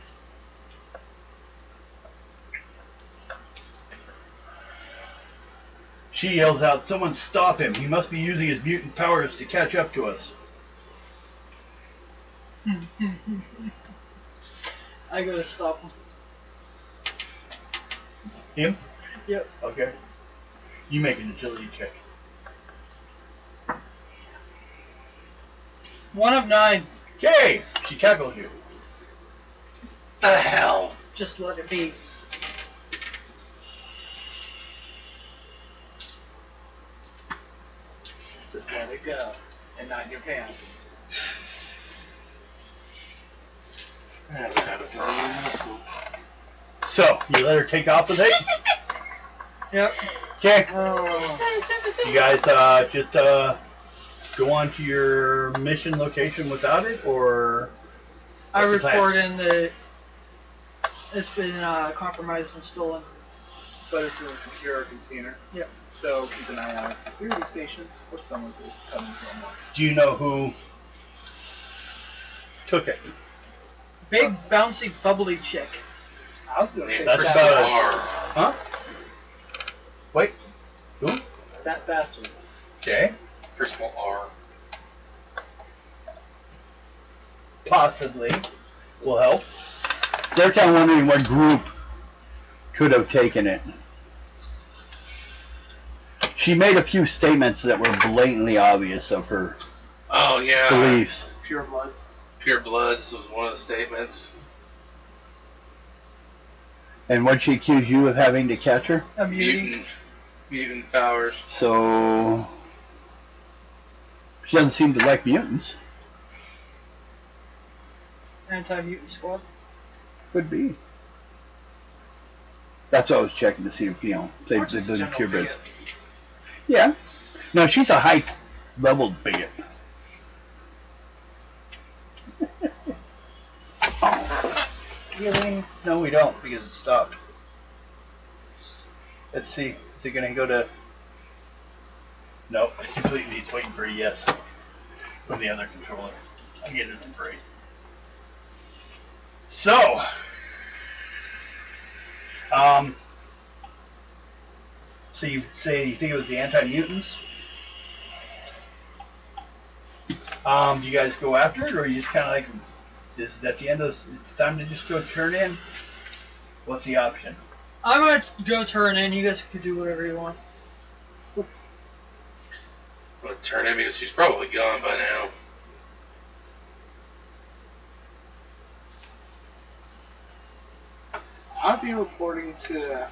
She yells out, "Someone stop him! He must be using his mutant powers to catch up to us." I gotta stop him. Him? Yep. Okay. You make an agility check. 1 of 9. Okay. She tackles you. The hell? Just let it be. Just let it go, and not in your pants. As it happens, it's in middle school. So, you let her take off with it? Yep. Okay. Oh. You guys just go on to your mission location without it, or I what's the plan? report in that it's been compromised and stolen. But it's in a secure container. Yep. So keep an eye out at security stations for someone who's coming to unlock. Do you know who took it? Big, bouncy, bubbly chick. I was gonna say That's First about it. R. Huh? Wait. Who? that bastard. Okay. First small R. Possibly will help. They're kind of wondering what group could have taken it. She made a few statements that were blatantly obvious of her Oh yeah. beliefs. Pure Bloods. Pure Bloods was one of the statements. And what she accused you of having to catch her? A mutant. Mutant powers. So she doesn't seem to like mutants. Anti-mutant squad. Could be. That's what I was checking to see if, you know, they Or just did the general pure bids. bigot. Yeah. No, she's a high level bigot. Really? No, we don't, because it stopped. Let's see. Is it going to go to... No, it completely it's waiting for a yes from the other controller. I'm getting it for free. So, so you say you think it was the anti-mutants? Do you guys go after it, or you just kind of like, this is at the end of, it's time to just go turn in? What's the option? I'm gonna go turn in. You guys can do whatever you want. I'm gonna turn in because she's probably gone by now. I'll be reporting to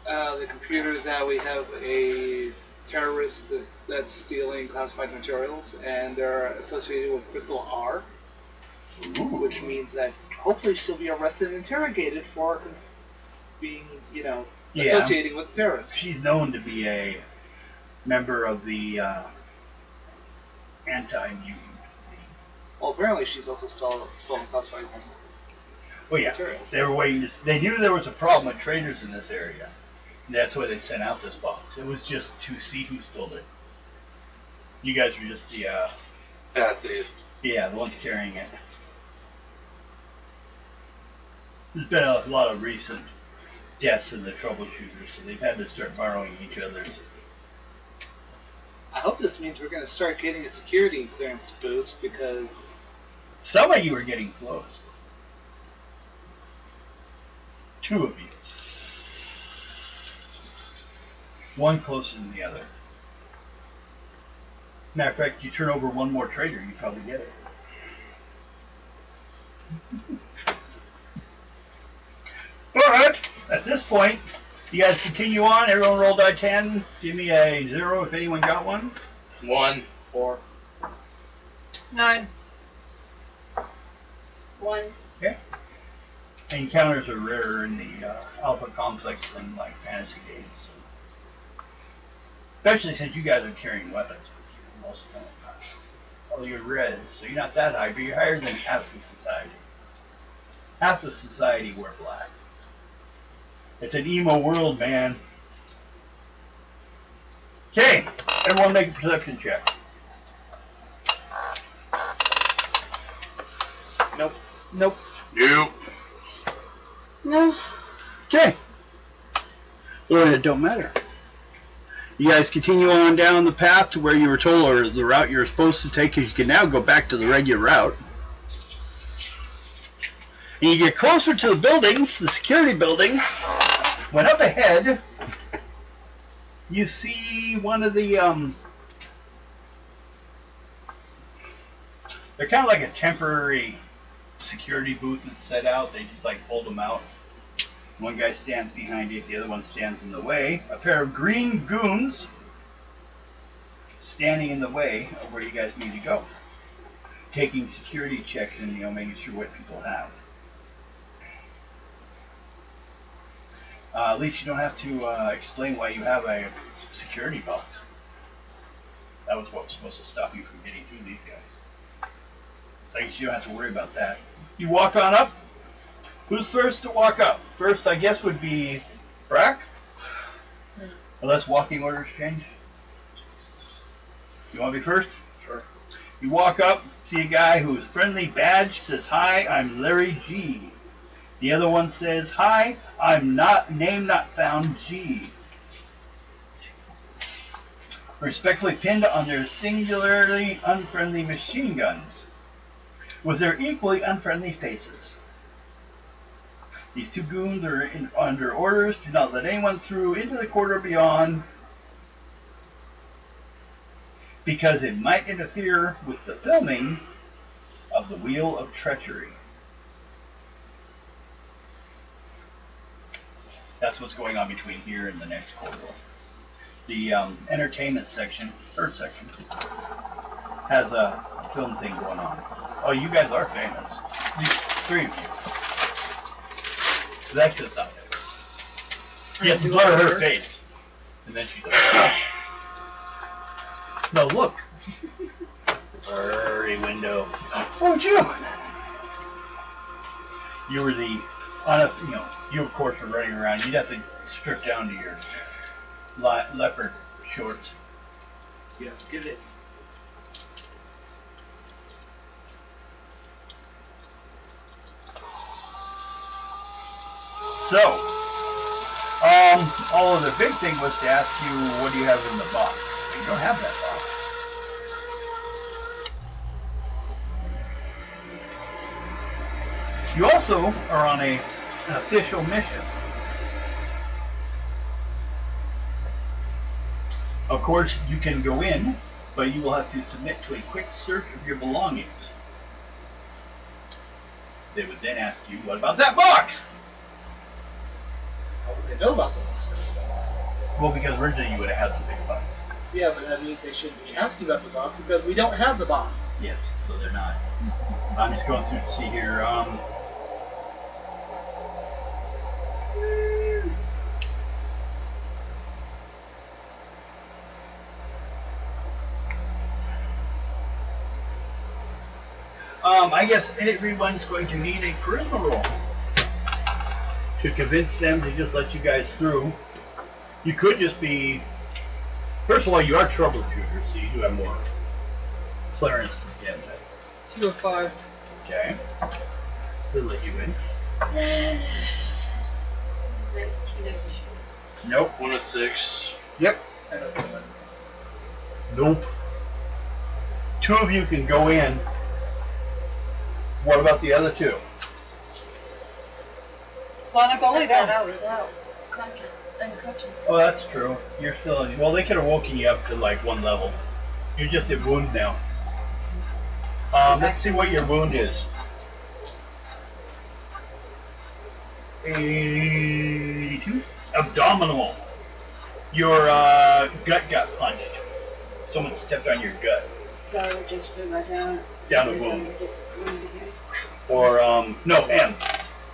the computer that we have a terrorist that's stealing classified materials, and they're associated with Crystal R, which means that hopefully she'll be arrested and interrogated for being, you know, Yeah. associating with terrorists. She's known to be a member of the anti-mutant. Well, apparently she's also stolen classified Well, yeah, materials. they were waiting to. They knew there was a problem with traders in this area. That's why they sent out this box. It was just to see who stole it. You guys were just the, Patsies. the ones carrying it. There's been a lot of recent deaths in the troubleshooters, so they've had to start borrowing each other's. I hope this means we're going to start getting a security clearance boost, because Some of you are getting close. 2 of you. One closer than the other. Matter of fact, you turn over one more trader, you probably get it. Alright, at this point, you guys continue on. Everyone roll die 10. Give me a 0 if anyone got one. 1. 4. 9. 1. Encounters are rarer in the Alpha Complex than like fantasy games. Especially since you guys are carrying weapons with you most of the time. Well, you're red, so you're not that high, but you're higher than half the society. Half the society wear black. It's an emo world, man. Okay, everyone make a perception check. Nope. Nope. Nope. No. Okay. Well, it don't matter. You guys continue on down the path to where you were told, or the route you were supposed to take, because you can now go back to the regular route. And you get closer to the buildings, the security buildings. When up ahead, you see one of the, they're kind of like a temporary security booth that's set out. They just like fold them out. One guy stands behind it, the other one stands in the way. A pair of green goons standing in the way of where you guys need to go. Taking security checks and, making sure what people have. At least you don't have to explain why you have a security box. That was what was supposed to stop you from getting through these guys. So I guess you don't have to worry about that. You walk on up. Who's first to walk up? First, I guess, would be Brack. Unless walking orders change. You want to be first? Sure. You walk up, see a guy whose friendly badge says, "Hi, I'm Larry G." The other one says, "Hi, I'm name not found G." Respectfully pinned on their singularly unfriendly machine guns, with their equally unfriendly faces. These two goons are under orders to not let anyone through into the corridor beyond, because it might interfere with the filming of the Wheel of Treachery. That's what's going on between here and the next corridor. The entertainment section, third section, has a film thing going on. Oh, you guys are famous. Three of you. Alexa's not there. You have to blur her face. And then she's like, no, look. Blurry window. Oh, June. You were the, you of course were running around. You'd have to strip down to your leopard shorts. Yes, it is. So, all of the big thing was to ask you, what do you have in the box? You don't have that box. You also are on an official mission. Of course, you can go in, but you will have to submit to a quick search of your belongings. They would then ask you, what about that box? How would they know about the box? Well, because originally you would have had the big box. Yeah, but that means they shouldn't be asking about the box because we don't have the box. Yes, so they're not. I'm just going through to see here. I guess everyone's going to need a charisma roll to convince them to just let you guys through. You could just be, first of all, you are troubleshooters, so you do have more clearance to begin with. 2 of 5. Okay. We'll let you in. 19. Nope. 1 of 6. Yep. Nope. 2 of you can go in. What about the other 2? Lana, go lay down. I was out. Unconscious. Oh, that's true. You're still in. Well, they could have woken you up to like 1 level. You're just at wound now. Let's see what your wound is. 82. Abdominal. Your gut got punched. Someone stepped on your gut. So just put my down. Down a wound. Or no, M.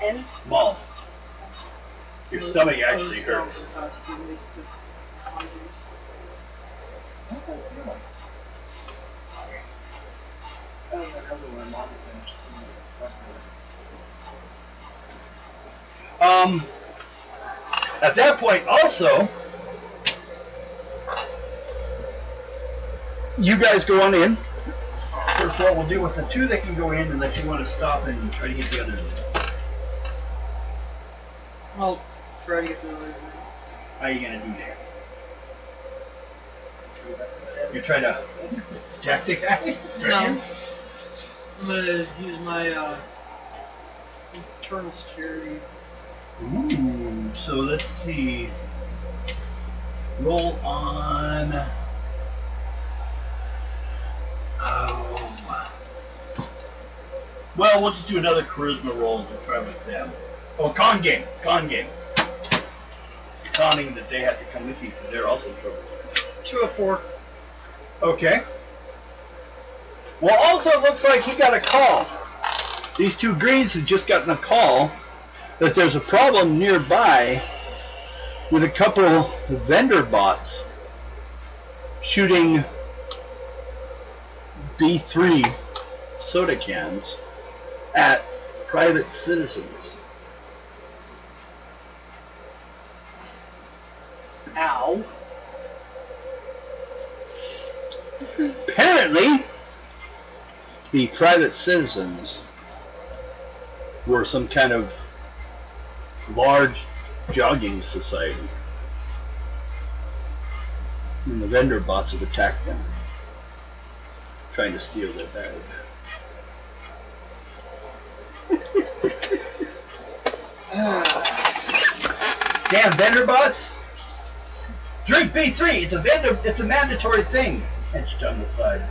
M? Maul. Your stomach actually hurts. At that point, also, you guys go on in. First of all, we'll deal with the 2 that can go in, and let you want to stop and try to get the others. I'll try to get to the other. How are you gonna do that? You try to attack the guy? No. I'm gonna use my internal security. Ooh, so let's see. Roll on. Oh. Well, we'll just do another charisma roll to try with them. Oh, con game. Conning that they have to come with you because they're also trouble. 2 of 4. Okay. Well, also it looks like he got a call. These two greens have just gotten a call that there's a problem nearby with a couple vendor bots shooting B3 soda cans at private citizens. Ow. Apparently, the private citizens were some kind of large jogging society. And the vendor bots have attacked them, trying to steal their bag. Damn vendor bots! Drink B3. It's a mandatory thing. Etched on the side.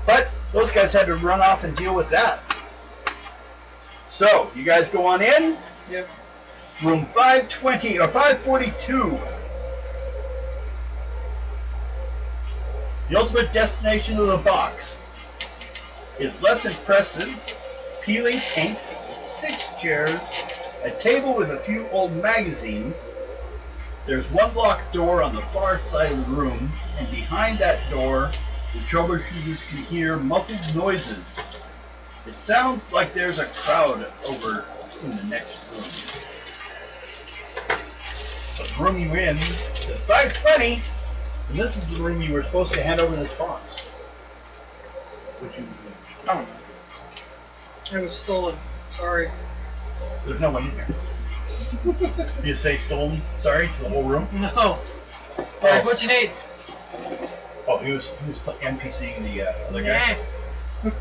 But those guys had to run off and deal with that. So you guys go on in. Yep. Room 520 or 542. The ultimate destination of the box is less impressive. Peeling paint, 6 chairs, a table with a few old magazines. There's one locked door on the far side of the room, and behind that door, the troubleshooters can hear muffled noises. It sounds like there's a crowd over in the next room. But the room you in is 520, and this is the room you were supposed to hand over this box. Which you, I don't know. It was stolen. Sorry. there's no one in there. You say stolen? Sorry, to the whole room? No. Alright, what you need? Oh, he was NPCing the other guy. Yeah.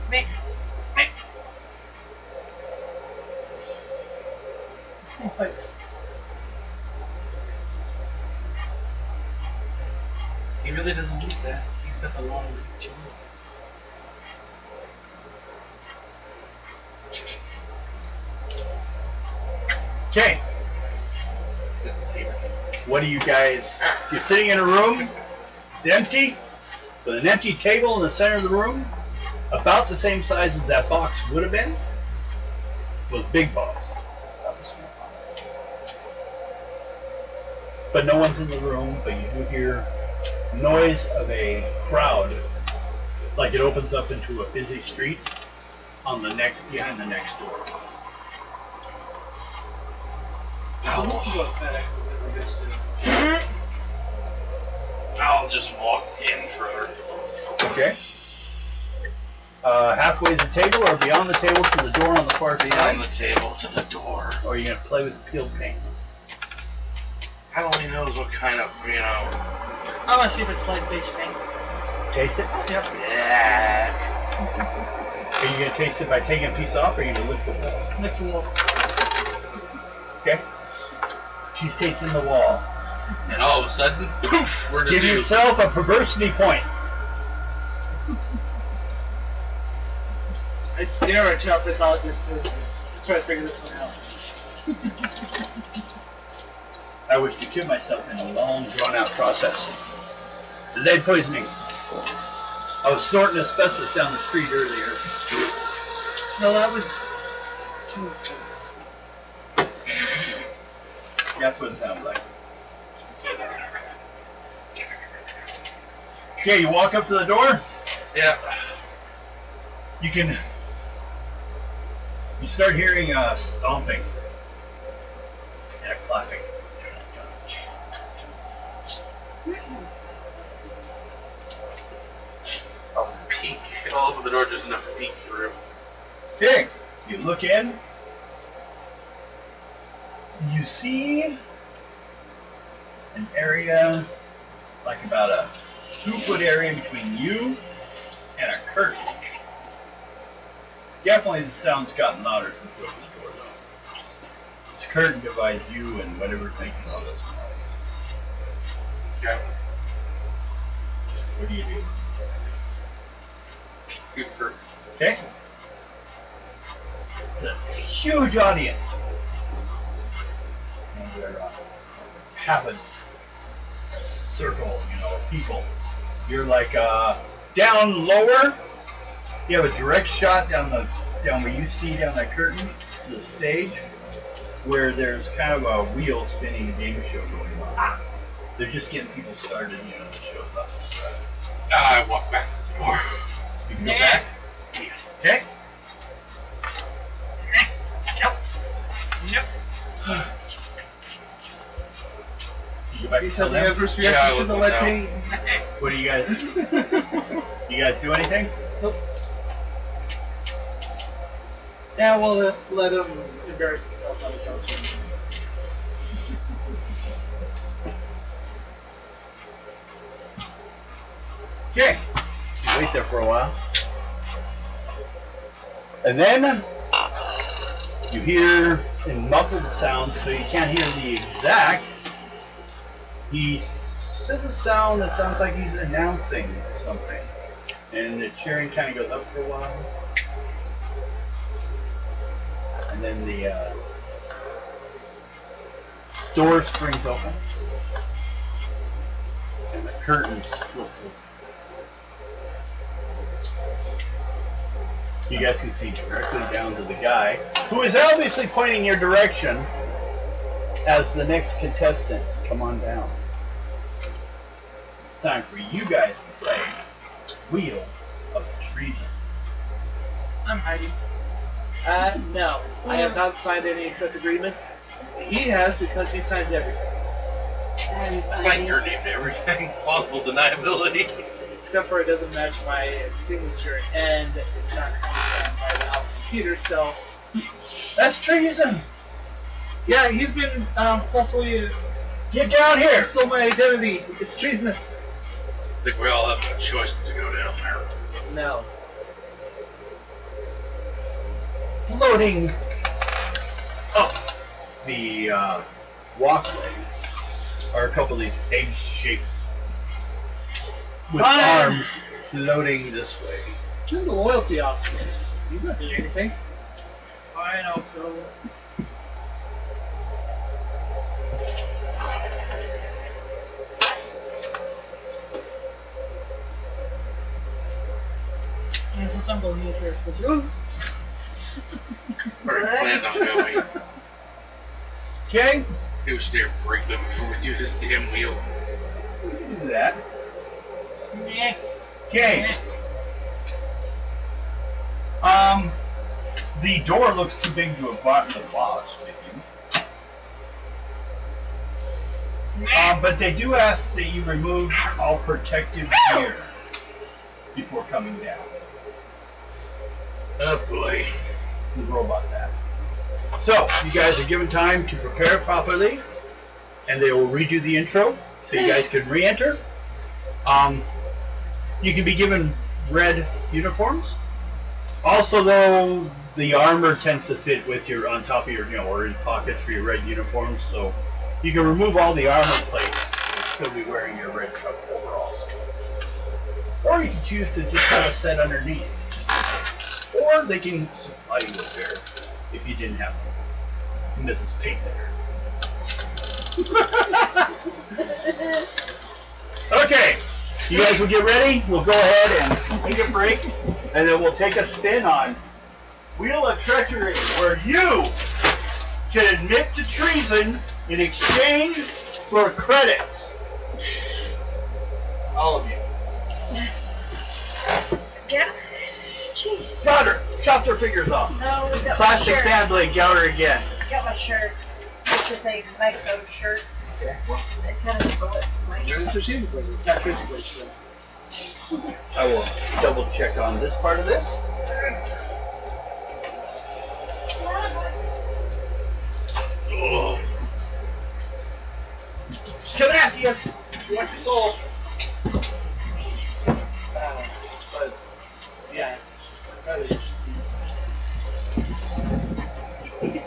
Me. Me. What? He really doesn't need that. He's got the long reach. Okay. What do you guys? You're sitting in a room. It's empty, with an empty table in the center of the room, about the same size as that box would have been, with big box. Not the small box. But no one's in the room. But you do hear noise of a crowd, like it opens up into a busy street on the behind the next door. Oh, this is what FedEx is going to do to. I'll just walk in further. Okay. Halfway to the table or beyond the table to the door on the far Beyond side? the table to the door. Or are you going to play with peeled paint? How only knows what kind of, I want to see if it's light beige paint. Taste it? Yep. yeah. Are you going to taste it by taking a piece off or are you going to lick the wall? Lick the wall. Okay. She's tasting the wall. And all of a sudden, poof, we're Give diseased. yourself a perversity point. I dare a child pathologist to try to figure this one out. I wish to kill myself in a long, drawn-out process. Lead poisoning. I was snorting asbestos down the street earlier. No, that was Tuesday. That's what it sounds like. Okay, you walk up to the door. Yeah. You start hearing stomping and a clapping. I'll peek. I'll open the door just enough to peek through. Okay, you look in. You see an area, like about a 2-foot area between you and a curtain. Definitely the sound's gotten louder since you opened the door though. This curtain divides you and whatever's making all this noise. Okay. What do you do? Through the curtain. Okay. It's a huge audience. And they're having a circle, of people. You're like down lower. You have a direct shot down where you see down that curtain to the stage, where there's kind of a wheel spinning game show going on. They're just getting people started, the show's about to start. I walk back to the door. You can go back. Okay. Nope. You go back See to something them. adverse Yeah, I reaction to looked the them lead down. paint? What do you guys? You guys do anything? Nope. Yeah, we'll let him embarrass himself on his own terms. Okay. Wait there for a while. And then you hear in muffled sound, so you can't hear the exact. He says a sound that sounds like he's announcing something. And the cheering kind of goes up for a while. And then the door springs open. And the curtains flips open. You guys can see directly down to the guy, who is obviously pointing your direction as the next contestants come on down. It's time for you guys to play Wheel of Treason. I'm hiding. No. I have not signed any such agreement. He has because he signs everything. Sign your name to everything. Plausible deniability. Except for it doesn't match my signature and it's not coming down by the Alpha computer, so. That's treason! Yeah, he's been falsely. Get down here! Stole my identity. It's treasonous. I think we all have a choice to go down there. No. Floating up the walkway are a couple of these egg-shaped with Fine. arms floating this way. Send the loyalty officer. He's not doing anything. Fine, I'll go. And since I'm going here with you, Already planned on going. Okay? It was there break them before we do this damn wheel. We can do that. yeah. Okay. The door looks too big to have brought the box with you. But they do ask that you remove all protective gear before coming down. Oh boy. The robots ask. So, you guys are given time to prepare properly, and they will redo the intro so you guys can re-enter. You can be given red uniforms. Also, though, the armor tends to fit with your on top of your, or in pockets for your red uniforms, so you can remove all the armor plates and still be wearing your red overalls. Or you can choose to just have a set underneath, just in case. Or they can supply you with there if you didn't have one. Mrs. Pink there. Okay, you guys will get ready. We'll go ahead and take a break, and then we'll take a spin on Wheel of Treachery, where you can admit to treason in exchange for credits. All of you. Yeah. Jeez. Got her. Chopped her fingers off. No, got my Plastic shirt. fan blade. Got her again. Got my shirt. It's just a Mexico shirt. Okay. I kind of stole it from my It's a shame, but it's not Christian place still. I will double check on this part of this. Oh. She's coming after you. You want your soul. But, yeah, it's rather interesting.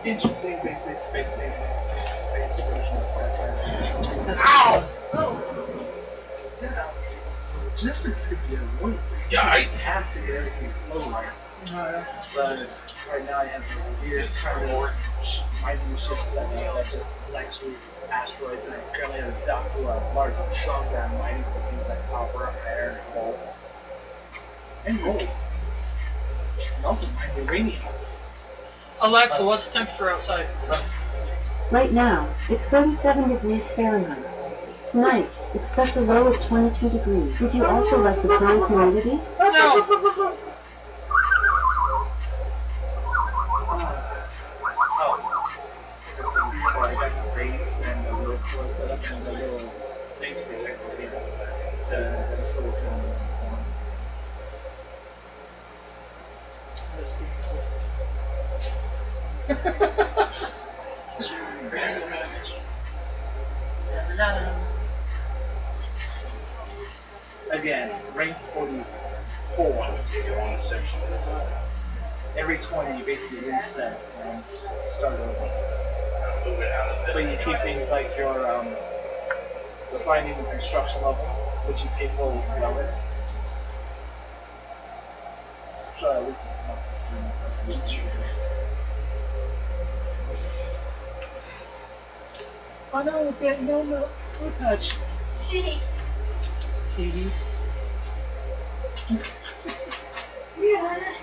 Interesting, basically, space maybe. Space version of science fiction. Ow! Oh. Yes. logistics could be annoying. Yeah, It has to get everything flow right. But right now I have a weird kind of mining ship setup that just collects through asteroids, and I currently have it docked to a large chunk that I'm mining for things like copper, iron, coal, and gold. And also mine uranium. Alexa, what's the temperature outside? Right now, it's 37 degrees Fahrenheit. Tonight, expect a low of 22 degrees. Would you also like the current humidity? No. I got the base and the little core set up and the little thing projector here that I'm still working on. Again, rank 44. Every 20 you basically reset and start over. But you keep things like your refining and construction level, which you pay for with relics. So at least it's something. Oh no, it's like no touch. TV. TV. Yeah.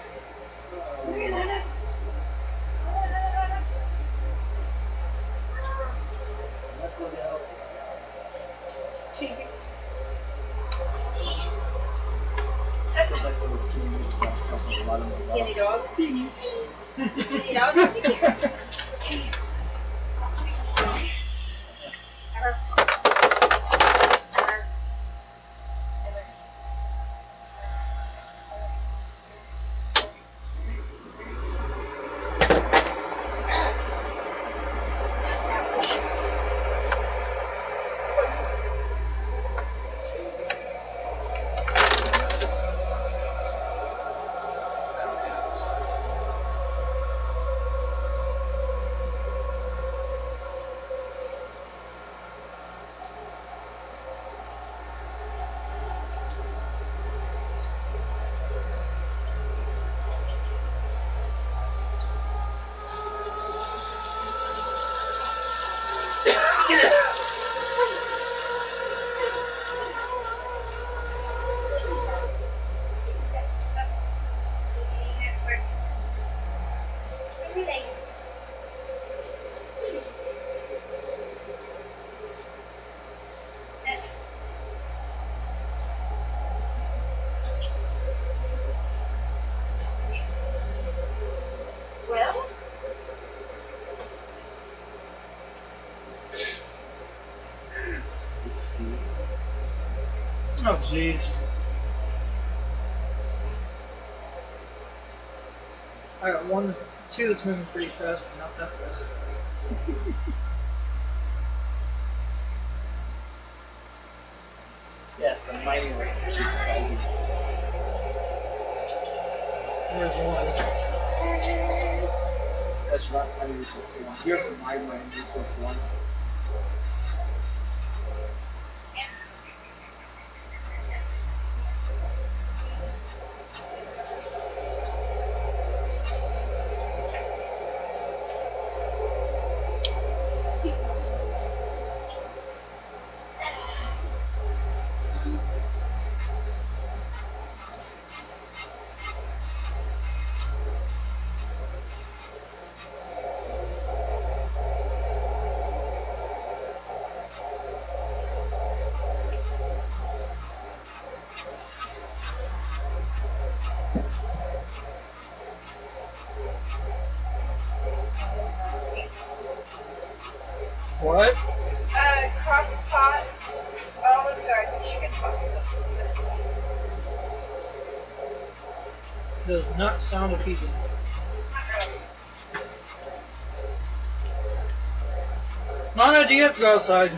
TV. See any dog? You see any dog? Well, Oh, jeez. I got two that's moving pretty fast, but not that fast. Yes, I'm mining right now. There's one. That's not mining resource 1. Here's my mining resource 1. What? crock pot, Olive Garden, chicken pasta. Does not sound appeasing. Nana, do you have to go outside?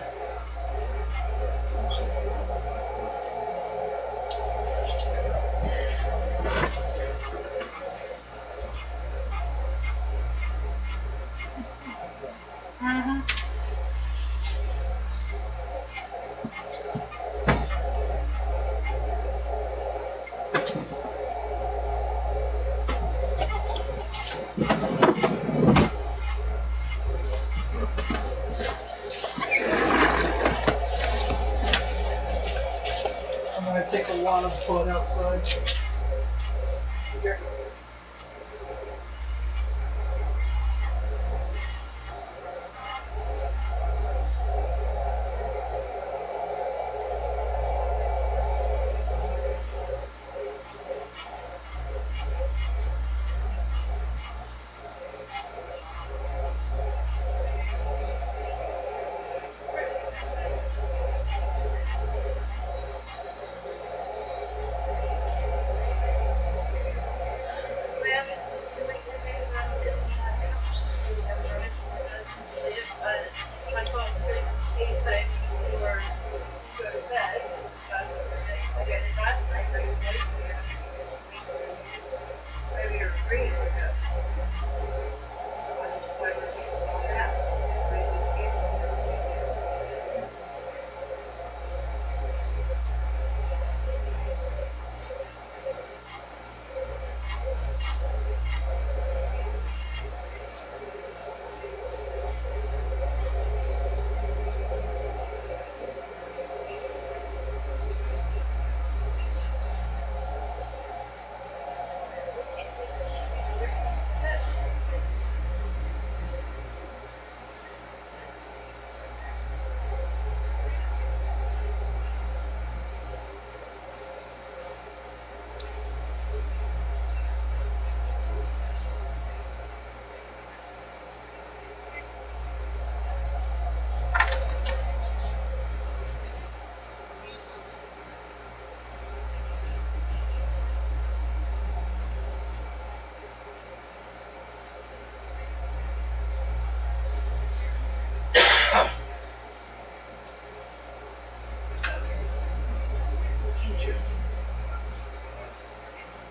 lot of blood outside.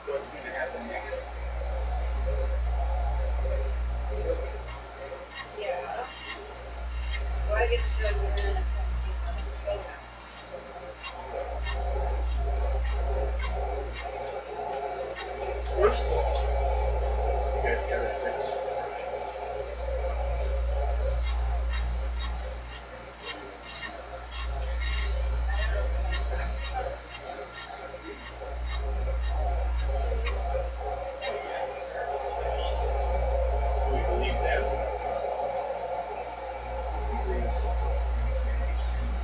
What's going to happen next? Yeah. Well, I get to go in. First of all, you guys got it fixed. We believe that. We believe something makes sense.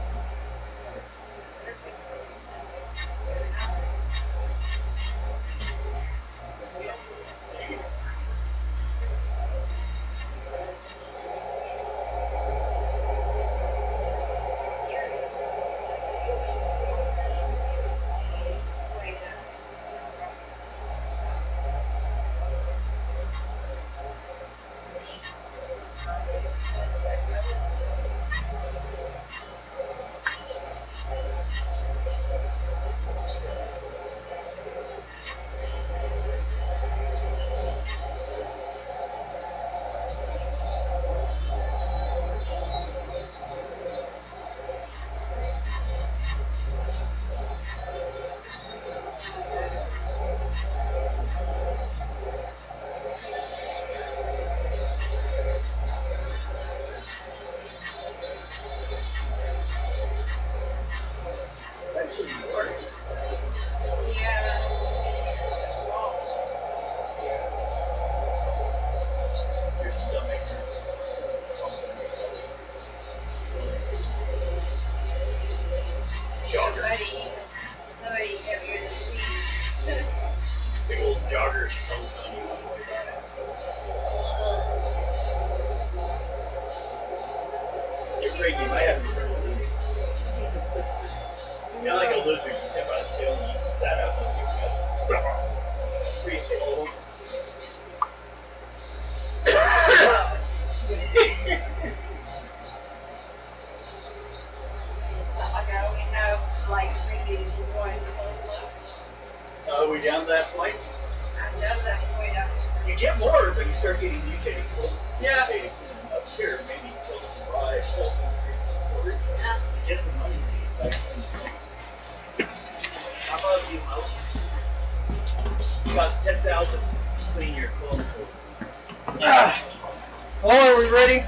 Actually, you are. Your stomach hurts. Jogger. Somebody get rid of the Big old jogger stumps on you on the way down. You're afraid you might have to turn the loop. You're like a lizard. You step on its tail and you spat out those your guts. Pretty cool. like I only know like 3 days before I Are we down to that point? I've done that point up. You get more, but you start getting mutating. Yeah. Mutating up here, maybe kill some flies, kill some creatures. Get some money. How about you, mouse? It costs 10,000 to clean your clothes. Well, are we ready?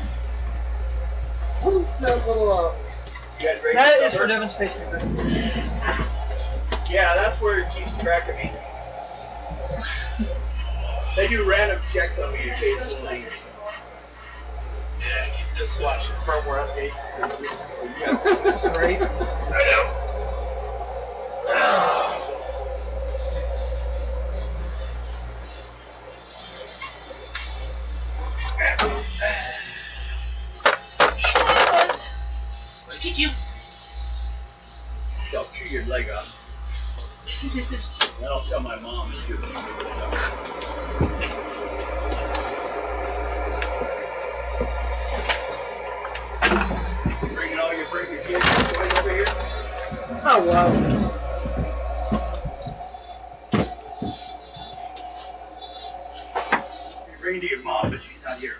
What is that little, You guys ready? That to is for cover? Devin's pacemaker. Yeah, that's where it keeps track of me. They do random checks on me occasionally. Yeah, you just watch a firmware update. Right? I know. Look at you. I'll chew your leg off. Then I'll tell my mom and chew your leg off. Bringing all your kids right over here. Oh, wow. You're bringing to your mom, but she's not here.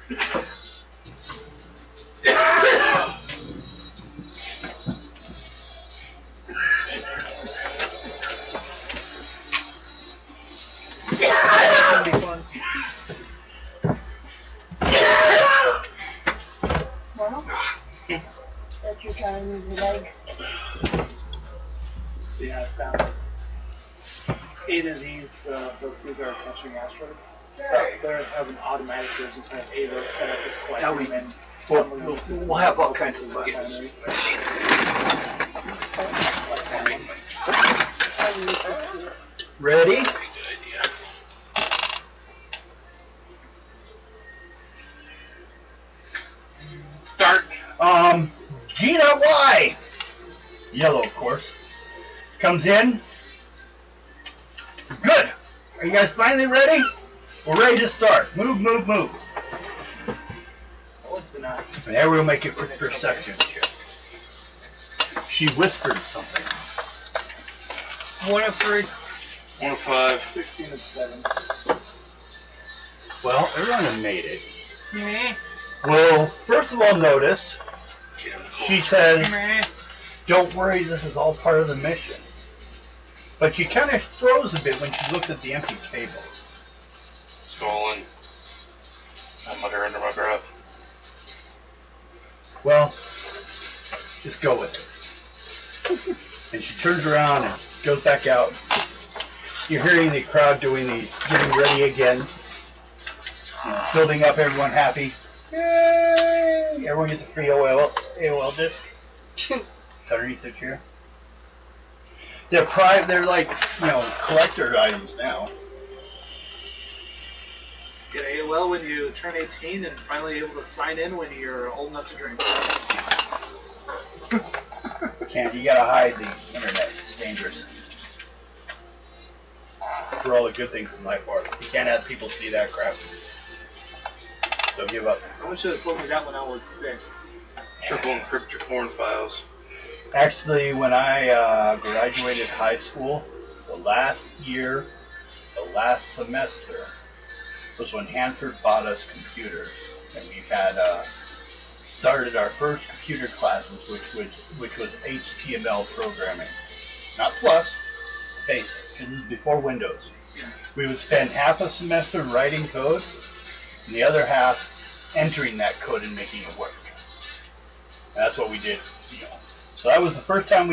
That's gonna be fun. Well, that you're trying to move your leg. Yeah, I found 8 of these. Those things are catching asteroids. They have an automatic version, so I have 8 of those set up as collectors. Yeah, and we'll have all kinds of fun. Ready? Good idea. Start. Gina Y. Yellow, of course. Comes in. Good. Are you guys finally ready? We're ready to start. Move, move, move. What's been on? And there we'll make it for perception. She whispered something. 1 of 3. 1 of 5. 16 of 7. Well, everyone has made it. Meh. Well, first of all, notice Get him the she says, Meh. don't worry, this is all part of the mission. But she kind of froze a bit when she looked at the empty table. Swollen. I mutter under my breath. Well, just go with it. And she turns around and goes back out. You're hearing the crowd doing the getting ready again. You know, building up, everyone happy. Yay! Everyone gets a free AOL disc. It's underneath the chair. They're like, collector items now. Get AOL when you turn 18 and finally able to sign in when you're old enough to drink. Can't, you gotta hide the internet. It's dangerous. For all the good things in life are. You can't have people see that crap. So give up. Someone should have told me that when I was 6. Triple encrypt your porn files. Actually, when I graduated high school, the last semester, was when Hanford bought us computers. And we had started our first computer classes, which was HTML programming. Not Plus, Basic. This is before Windows. We would spend half a semester writing code, and the other half entering that code and making it work. And that's what we did, So that was the first time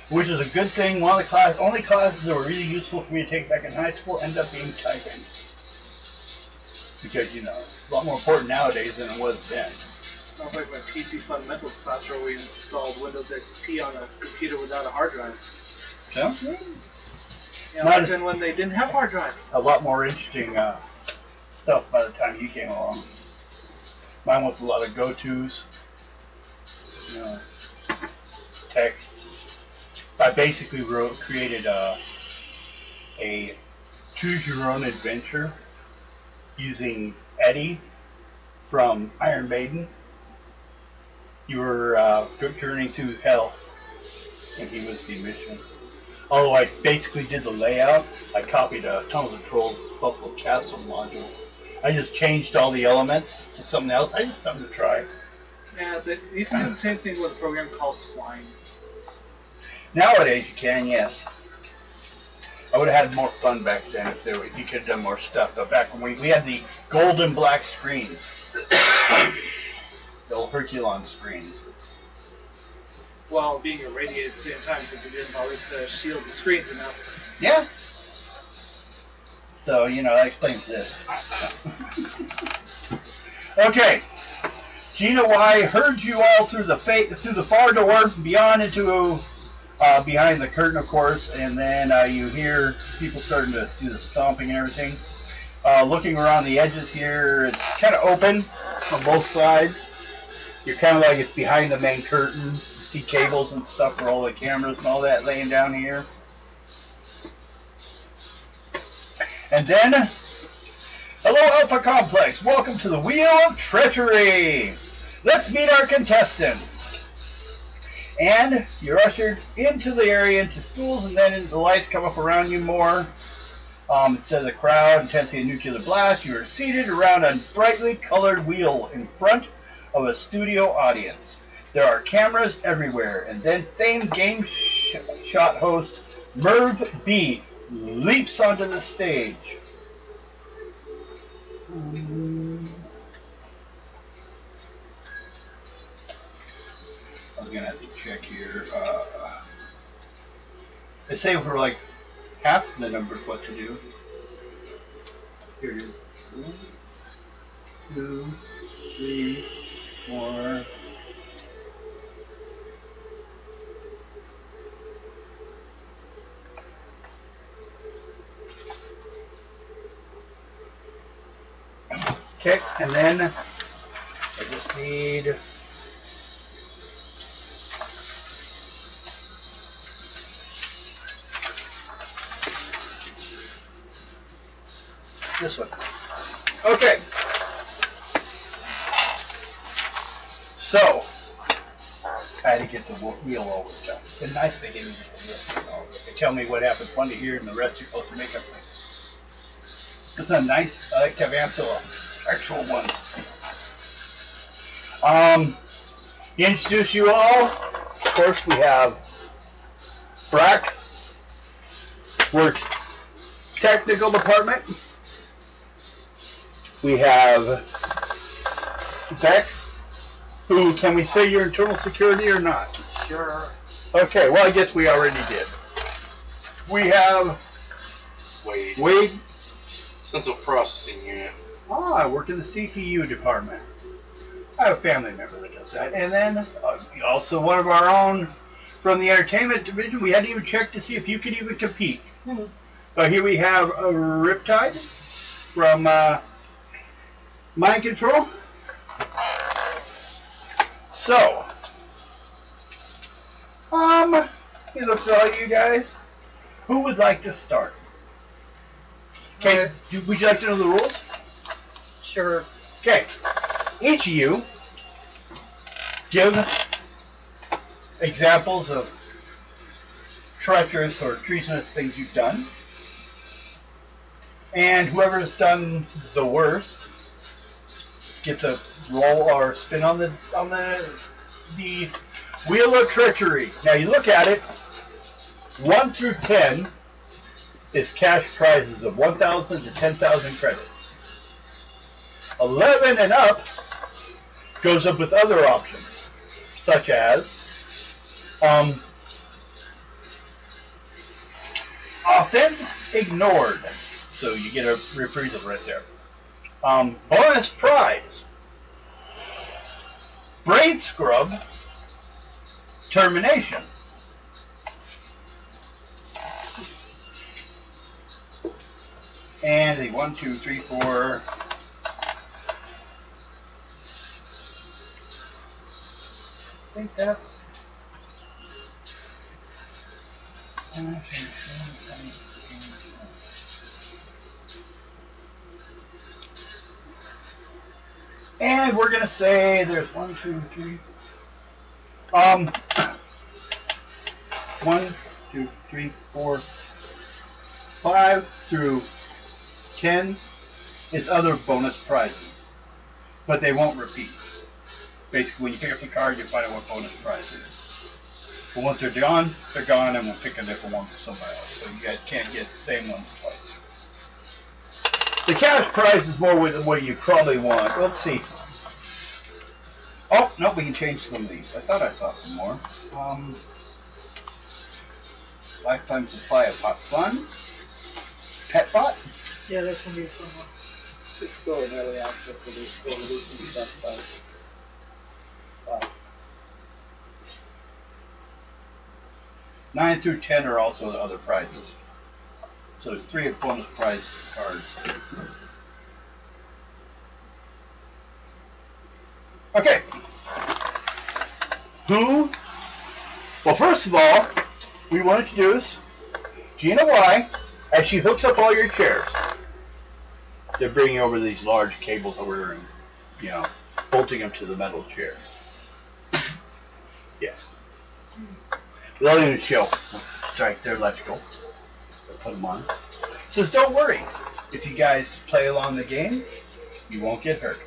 which is a good thing. One of the only classes that were really useful for me to take back in high school ended up being typing. Because, it's a lot more important nowadays than it was then. Sounds like my PC fundamentals class where we installed Windows XP on a computer without a hard drive. So, Back then when they didn't have hard drives. a lot more interesting stuff by the time you came along. Mine was a lot of go-tos, text. I basically created a choose-your-own-adventure using Eddie from Iron Maiden. You were journeying through hell, and he was the mission. Although I basically did the layout, I copied a Tunnels of Trolls Buffalo Castle module. I just changed all the elements to something else. I just something to try. Yeah, you can do the same thing with a program called Twine. Nowadays you can, yes. I would have had more fun back then if you could have done more stuff. But back when we had the gold and black screens, the old Herculon screens. while being irradiated at the same time because it didn't bother to shield the screens enough. Yeah. So, you know, that explains this. Okay. Gina Y heard you all through the far door, beyond into behind the curtain, of course, and then you hear people starting to do the stomping and everything. Looking around the edges here, it's kind of open on both sides. You're kind of like it's behind the main curtain. You see cables and stuff for all the cameras and all that laying down here. And then, hello Alpha Complex, welcome to the Wheel of Treachery. Let's meet our contestants. And you're ushered into the area, into stools, and then the lights come up around you more. Instead of the crowd, intensity of nuclear blast, you are seated around a brightly colored wheel in front of a studio audience. There are cameras everywhere, and then famed game shot host Merv B leaps onto the stage. I'm gonna have to check here. They say for like half the numbers what to do. Here it is. 1, 2, 3, 4. Okay, and then I just need this one. Okay. So, I had to get the wheel over done. It's nice they gave me just the wheel. They tell me what happened one to here and the rest you're supposed to make up things. It's not nice. I like to have actual ones. Introduce you all. Of course, we have Brack, works technical department. We have Bex, who, can we say you're internal security or not? Sure. Okay, well, I guess we already did. We have Wade. Central Processing Unit. I work in the CPU department. I have a family member that does that. And then also one of our own from the entertainment division. We hadn't even checked to see if you could even compete. So here we have a Riptide from Mind Control. So, he looks at all you guys. Who would like to start? Okay, would you like to know the rules? Sure. Okay, each of you give examples of treacherous or treasonous things you've done, and whoever's done the worst gets a roll or spin on the Wheel of Treachery. Now you look at it. 1 through 10 is cash prizes of 1,000 to 10,000 credits. 11 and up goes up with other options, such as offense ignored. So you get a reprisal right there. Bonus prize. Brain scrub. Termination. And the 1, 2, 3, 4. I think that's. And we're gonna say there's 1, 2, 3. 1, 2, 3, 4, 5 through 10 is other bonus prizes, but they won't repeat. Basically, when you pick up the card, you find out what bonus prize it is. But once they're gone, and we'll pick a different one for somebody else. So you guys can't get the same ones twice. The cash prize is more what you probably want. Let's see. Oh, Nope, we can change some of these. I thought I saw some more. Lifetime supply of hot fun. Pet bot? Yeah, that's gonna be a fun one. It's still in early access, so they're still releasing stuff, but 9 through 10 are also the other prizes. So there's 3 bonus prize cards. Okay. Who? Well, first of all, we want to introduce Gina Y as she hooks up all your chairs. They're bringing over these large cables over and, you know, bolting them to the metal chairs. Yes. They'll even show. Right, they're electrical. Put them on. Says, don't worry. If you guys play along the game, you won't get hurt.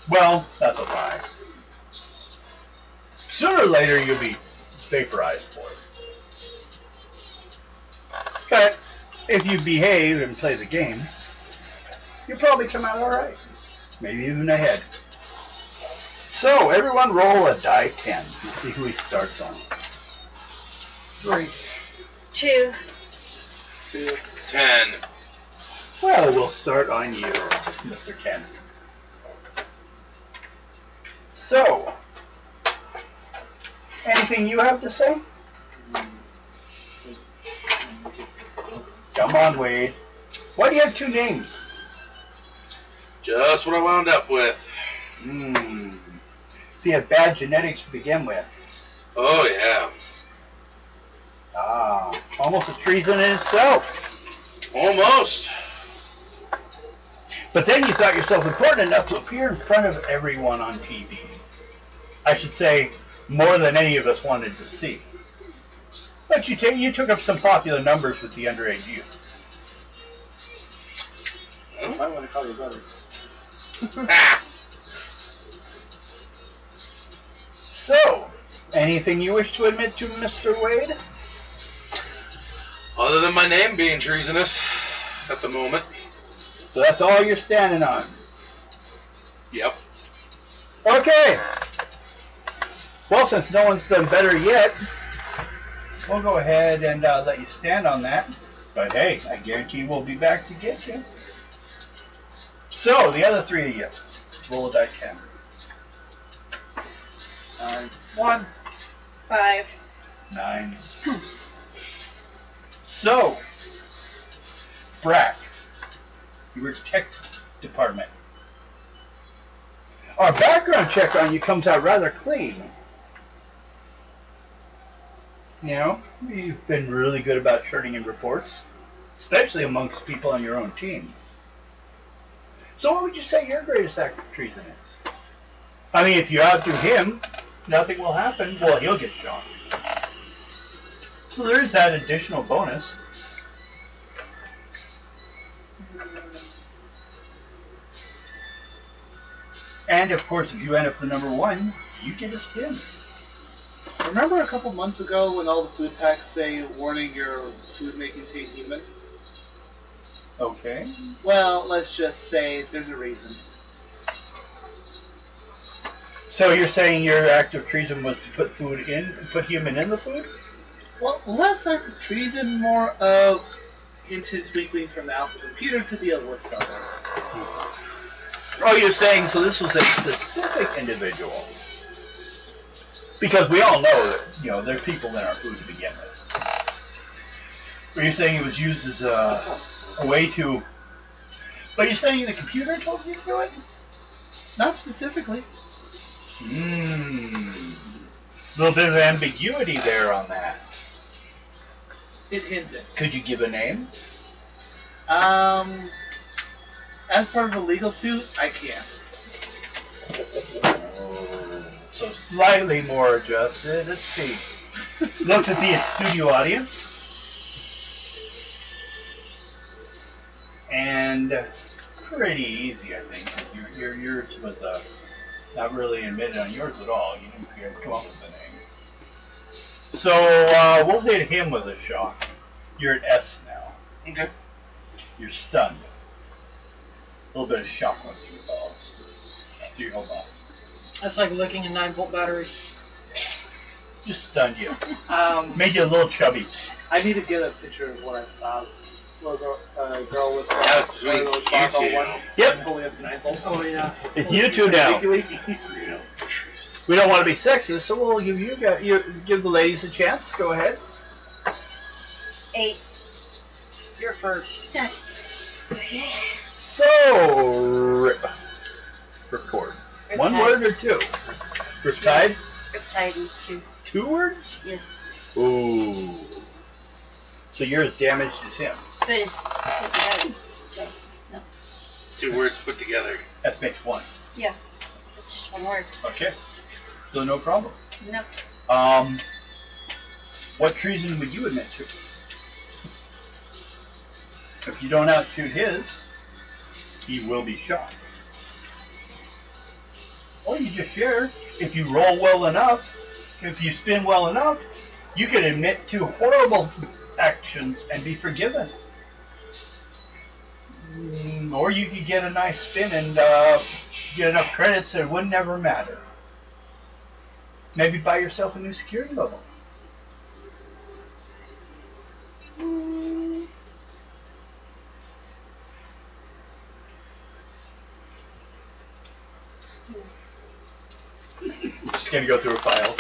Well, that's a lie. Sooner or later, you'll be vaporized for it. But if you behave and play the game, you'll probably come out all right. Maybe even ahead. So, everyone roll a die 10. Let's see who he starts on. 3. 2. 10. Well, we'll start on you, Mr. Ken. So, anything you have to say? Come on, Wade. Why do you have 2 names? Just what I wound up with. So you have bad genetics to begin with. Oh, yeah. Ah, almost a treason in itself. Almost. But then you thought yourself important enough to appear in front of everyone on TV. I should say, more than any of us wanted to see. But you took up some popular numbers with the underage youth. I might want to call you brother. So, anything you wish to admit to Mr. Wade? Other than my name being treasonous at the moment. So that's all you're standing on. Yep. Okay. Well, since no one's done better yet, we'll go ahead and let you stand on that. But hey, I guarantee we'll be back to get you. So, the other 3 of you, roll a die 10. 1. 5. 9. So, Brack, you were tech department. Our background check on you comes out rather clean. You know, you've been really good about turning in reports, especially amongst people on your own team. So what would you say your greatest act of treason is? I mean, if you outdo him, nothing will happen. Well, he'll get shot. So there is that additional bonus. And of course, if you end up the number 1, you get a spin. Remember a couple months ago when all the food packs say, warning, your food may contain human? Okay. Well, let's just say there's a reason. So you're saying your act of treason was to put human in the food? Well, less act of treason, more of into twinkling from the Alpha computer to deal with something. Oh, you're saying so this was a specific individual? Because we all know that, you know, there's people in our food to begin with. Or you're saying it was used as a way to... But you're saying the computer told you to do it? Not specifically. A little bit of ambiguity there on that. It hinted. Could you give a name? As part of a legal suit, I can't. So slightly more adjusted. Let's see. Looks at the studio audience. And pretty easy, I think. Yours was not really admitted on yours at all. You didn't come up with the name. So we'll hit him with a shock. You're at S now. Okay. You're stunned. A little bit of shock once you falls. So you hold on. That's like licking a 9-volt battery. Just stunned you. Made you a little chubby. I need to get a picture of what I saw. Little girl with That's between those you barbell two. ones. Yep. Pulling up the 9-volt. Oh yeah. It's you two now. Freedom. We don't want to be sexist, so we'll give give the ladies a chance. Go ahead. 8. You're first. Okay. So, record. One Riptide. word or two? Riptide? Riptide is 2. 2 words? Yes. Ooh. So you're as damaged as him. But it's put together. So, no. 2 words put together. That makes 1. Yeah. It's just 1 word. Okay. So no problem. No. What treason would you admit to? If you don't outshoot his, he will be shot. Or you just share. If you roll well enough, if you spin well enough, you can admit to horrible actions and be forgiven. Or you could get a nice spin and get enough credits that it would never matter. Maybe buy yourself a new security level. Just gonna go through a file.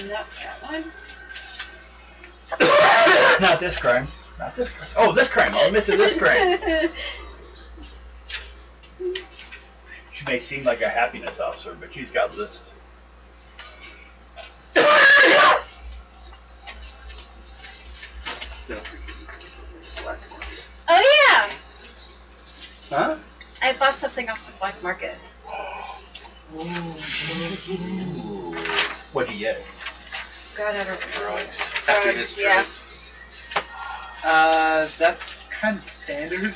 Not that one. Not this crime. Not this crime. Oh, this crime. I'll admit to this crime. She may seem like a happiness officer, but she's got lists. Oh yeah! Huh? I bought something off the black market. What'd you get? God, I don't know. Drugs. Happiness yeah. drugs. That's kind of standard.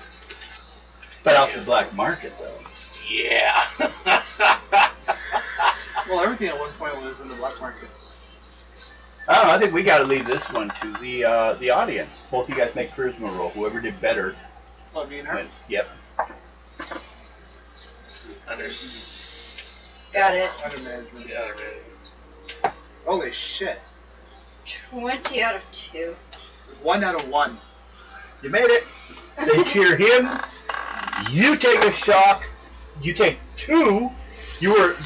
But off the black market, though. Yeah. Well, everything at one point was in the black markets. I don't know. I think we got to leave this one to the audience. Both of you guys make charisma roll. Whoever did better Well, me and her. wins. Yep. Got it. Under management. Yeah, man. Holy shit. 20 out of 2. 1 out of 1. You made it. They cheer him. You take a shock. You take 2. You were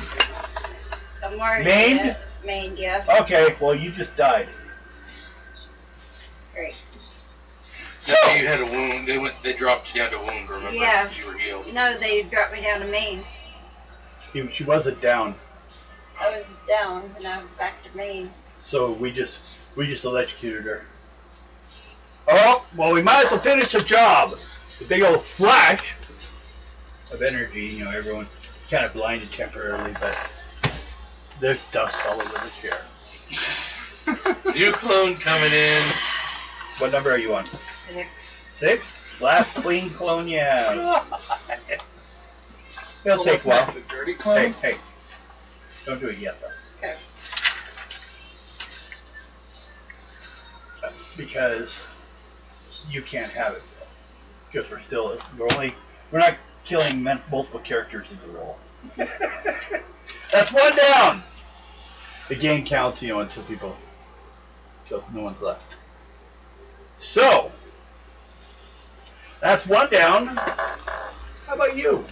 I'm already Maimed? Maimed, yeah. okay. Well, you just died. Great. So No, you had a wound. They dropped you down to wound, remember? Yeah. You were healed. No, they dropped me down to Maine. she wasn't down. I was down, and I'm back to Maine. So we just electrocuted her. Oh, well, we might as well finish the job. The big old flash of energy, you know, everyone kind of blinded temporarily, but there's dust all over the chair. New clone coming in. What number are you on? 6. 6? Last clean clone you have. It'll take a while. The dirty clone? Hey, don't do it yet, though. Okay. Because you can't have it. Because we're not killing multiple characters in the role. That's 1 down. The game counts, you know, until no one's left. So that's 1 down. How about you?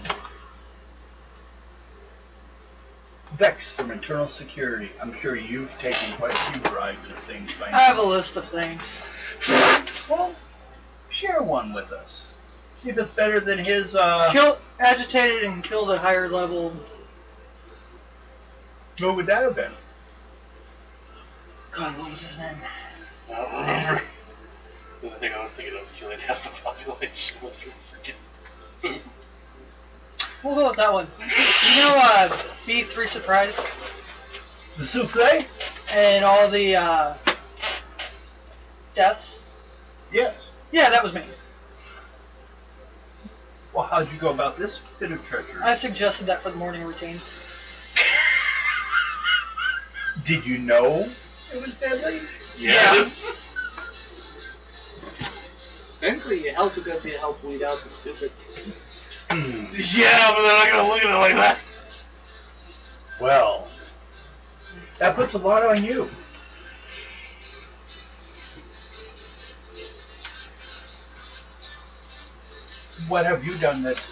Vex from Internal Security. I'm sure you've taken quite a few varieties of things by now. I have a list of things. Well, share one with us. See if it's better than his, Agitated and killed at higher level. What would that have been? God, what was his name? I don't remember. The thing I was thinking of was killing half the population with freaking food. We'll go with that one. You know, B3 Surprise? The souffle? And all the, deaths? Yes. Yeah, that was me. Well, how'd you go about this bit of treachery? I suggested that for the morning routine. Did you know it was deadly? Yes. Technically, you help because you help weed out the stupid. Yeah, but they're not gonna look at it like that. Well, that puts a lot on you. What have you done that's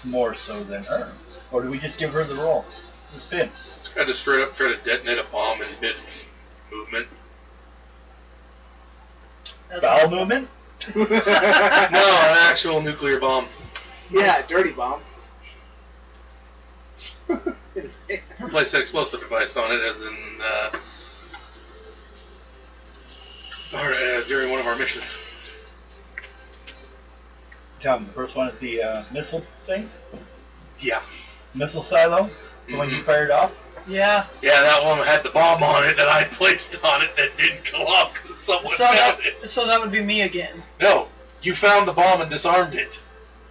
more so than her? Or do we just give her the role? The spin? I just straight up try to detonate a bomb in mid movement. Bowel movement? No, an actual nuclear bomb. Yeah, dirty bomb. It's bad. Place an explosive device on it, as in during one of our missions. Tom, the first one at the missile thing? Yeah. Missile silo? The one you fired off? Yeah. Yeah, that one had the bomb on it that I placed on it that didn't go off because someone found it. So that would be me again. No, you found the bomb and disarmed it.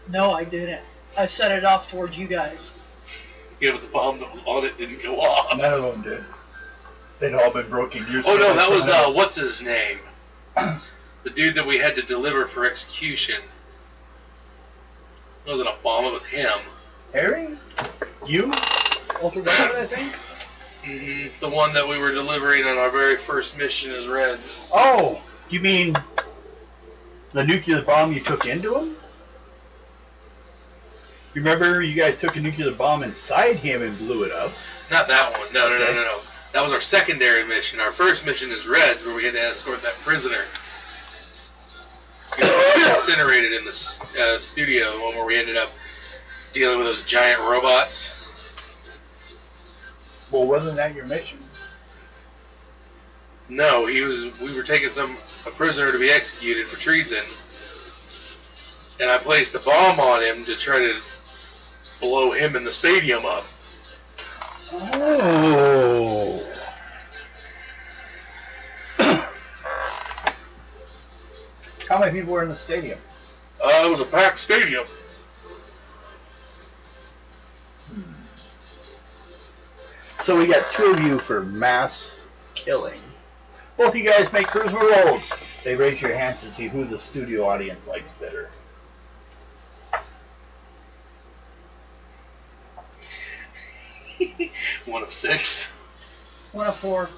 No, I didn't. I set it off towards you guys. Yeah, but the bomb that was on it didn't go off. None of them did. They'd all been broken years Oh ago. no, that was Someone else. what's his name? The dude that we had to deliver for execution. It wasn't a bomb, it was him. Harry? You? Ultraviolet, I think? The one that we were delivering on our very first mission as Reds. Oh, you mean the nuclear bomb you took into him? You remember you guys took a nuclear bomb inside him and blew it up? Not that one. No. That was our secondary mission. Our first mission is Reds, where we had to escort that prisoner. He was incinerated in the studio, the one where we ended up dealing with those giant robots. Well, wasn't that your mission? No, we were taking a prisoner to be executed for treason, and I placed a bomb on him to try to blow him in the stadium up. Oh. How many people were in the stadium? It was a packed stadium. So we got two of you for mass killing. Both of you guys make cruiser rolls. They raise your hands to see who the studio audience likes better. One of 6. 1 of 4.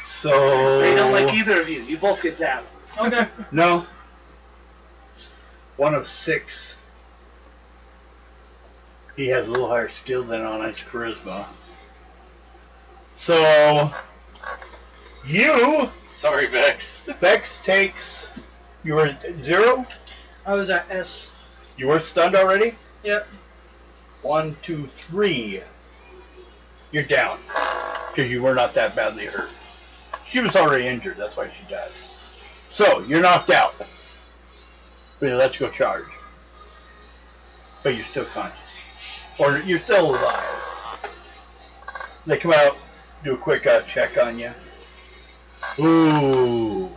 So They don't like either of you. You both get zapped. Okay. No. 1 of 6. He has a little higher skill than on his charisma. So you, Sorry, Vex. Vex takes. You were at 0. I was at S. You were stunned already. Yep. 1, 2, 3. You're down because you were not that badly hurt. She was already injured. That's why she died. So you're knocked out. But let's go charge. But you're still conscious. Or you're still alive. They come out, do a quick check on you. Ooh.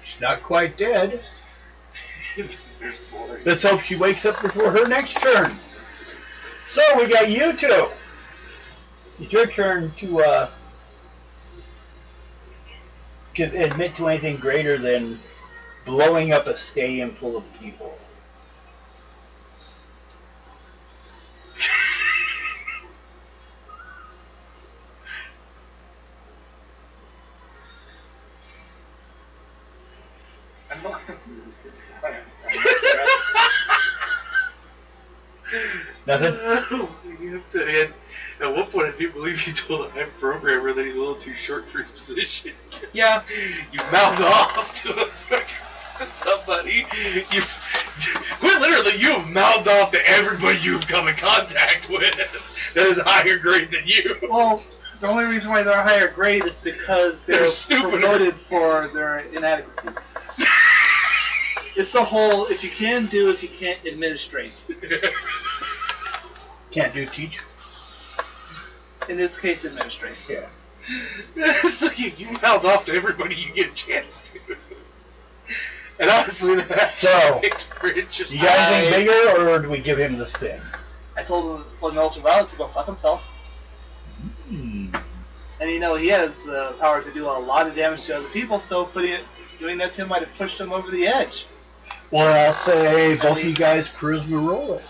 She's not quite dead. Let's hope she wakes up before her next turn. So we got you two. It's your turn to admit to anything greater than blowing up a stadium full of people. I'm not. Nothing? You have to, at one point, I do believe you told the programmer that he's a little too short for his position. Yeah. You mouthed off to somebody. Quite literally, you have mouthed off to everybody you've come in contact with that is higher grade than you. Well, the only reason why they're higher grade is because They're stupider. promoted for their inadequacies. It's the whole, if you can do, if you can't administrate. Can't do teach? In this case, administrate. Yeah. So you mouth off to everybody you get a chance to. And honestly, that So, experience just You got anything bigger, or do we give him the spin? I told Ultraviolet to go fuck himself. Hmm. And you know, he has the power to do a lot of damage to other people, so putting it Doing that to him might have pushed him over the edge. Well, I'll say both of you guys charisma roll it.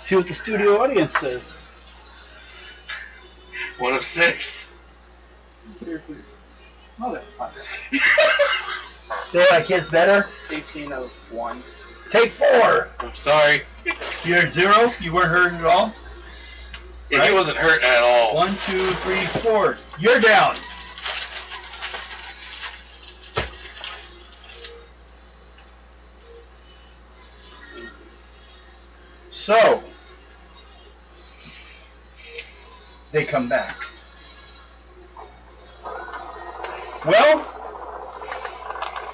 See what the studio audience says. 1 of 6. Seriously. Motherfucker. They like his better. 18 of 1. Take 4. I'm sorry. You're at 0. You weren't hurt at all. Yeah, Right. he wasn't hurt at all. 1, 2, 3, 4. You're down. So they come back. Well,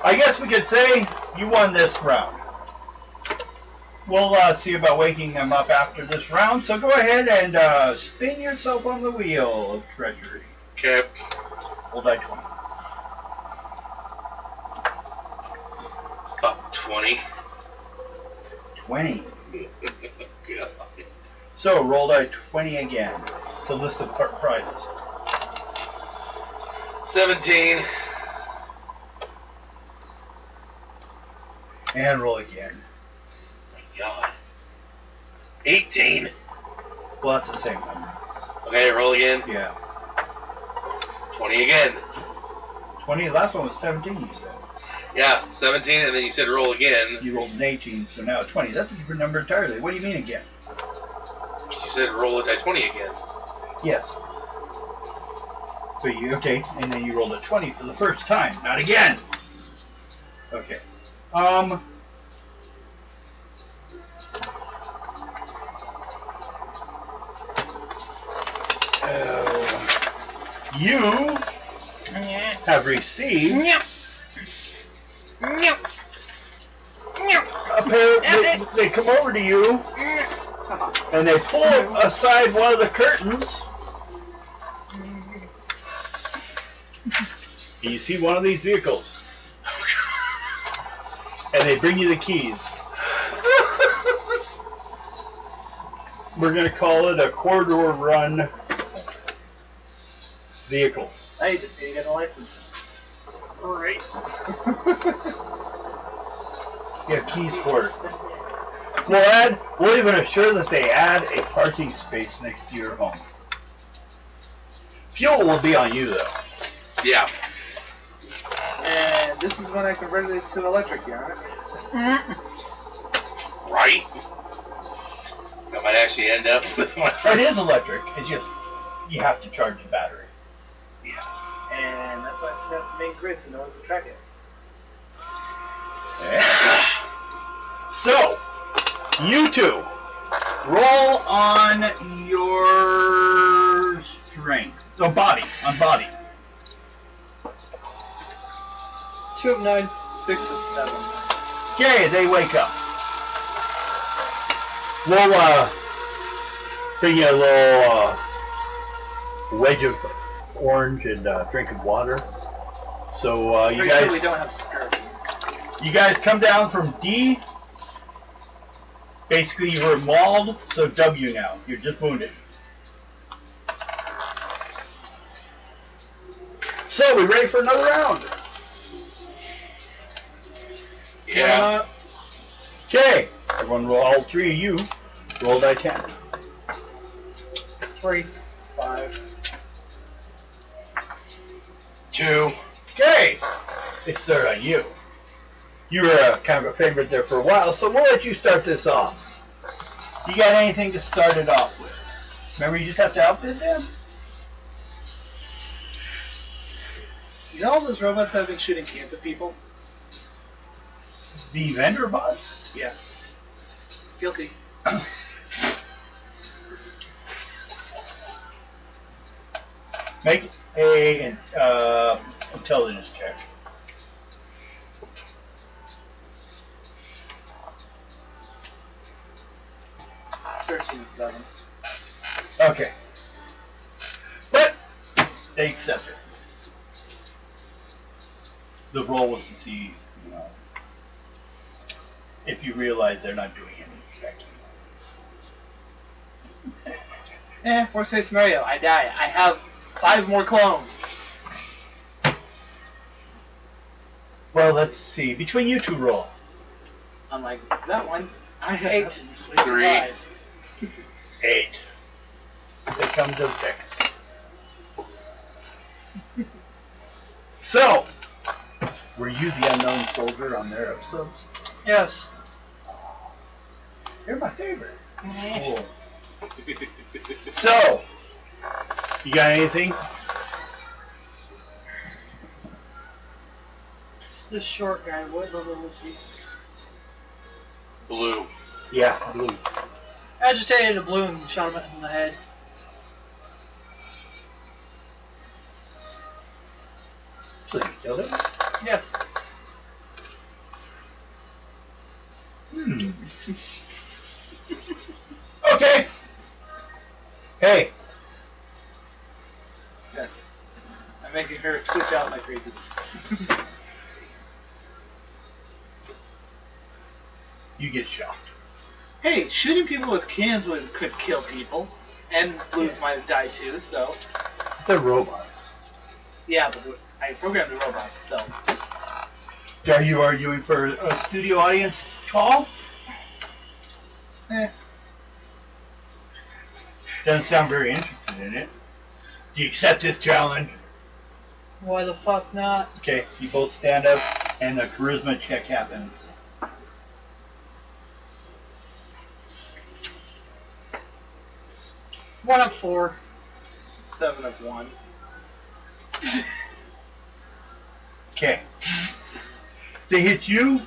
I guess we could say you won this round. We'll see about waking them up after this round. So go ahead and spin yourself on the wheel of treasury. Okay. Roll die 20. About 20. 20. God. So roll die 20 again. It's a list of prizes. 17. And roll again. My God. 18. Well, that's the same number. Okay, roll again. Yeah. 20 again. 20. The last one was 17, you said. Yeah, 17, and then you said roll again. You rolled an 18, so now 20. That's a different number entirely. What do you mean again? You said roll a die 20 again. Yes. So you, okay, and then you rolled a 20 for the first time. Not again! Okay. You have received apparently they come over to you and they pull aside one of the curtains. And you see one of these vehicles. And they bring you the keys. We're going to call it a corridor run vehicle. Now you just need to get a license. Great. You have keys for it. We'll even assure that they add a parking space next to your home. Fuel will be on you, though. Yeah. And this is when I converted it to electric, yeah. Right? I might actually end up with my It is electric. It's just, you have to charge the battery. And that's why I have to have the main grid to know how to track it. Okay. So, you two, roll on your strength. So body, on body. 2 of 9, 6 of 7. Okay, they wake up. We'll bring you a little wedge of orange and drink of water. So you Pretty guys, sure we don't have skirt. you guys come down from D. Basically, you were mauled, so W now. You're just wounded. So we ready for another round? Yeah. Okay, everyone roll, all 3 of you, roll die 10. 3, 5. 2. Okay, they start on you. You were kind of a favorite there for a while, so we'll let you start this off. You got anything to start it off with? Remember, you just have to outbid them? You know all those robots that have been shooting cans at people? The vendor bots? Yeah. Guilty. Make a intelligence check. 13 of 7. Okay. But they accept it. The roll was to see, you know, if you realize they're not doing any checking. Worst case scenario, I die. I have 5 more clones. Well, let's see. Between you two, roll. Unlike that one, I have 8. nothing to 3. surprise. 8. They come to fix. So, were you the unknown soldier on their episodes? Yes. You're my favorite. Mhm. Cool. So, you got anything? This short guy, what level was he? Blue. Yeah, blue. Agitated a blue and shot him in the head. So you killed him? Yes. Okay. Hey. Yes. I'm making her twitch out like crazy. You get shocked. Hey, shooting people with cans could kill people, and blues might have died too. So They're robots. yeah, but I programmed the robots. So Are you arguing for a studio audience call? Doesn't sound very interested in it. Do you accept this challenge? Why the fuck not? Okay, you both stand up and a charisma check happens. One of 4. 7 of 1. Okay. They hit you.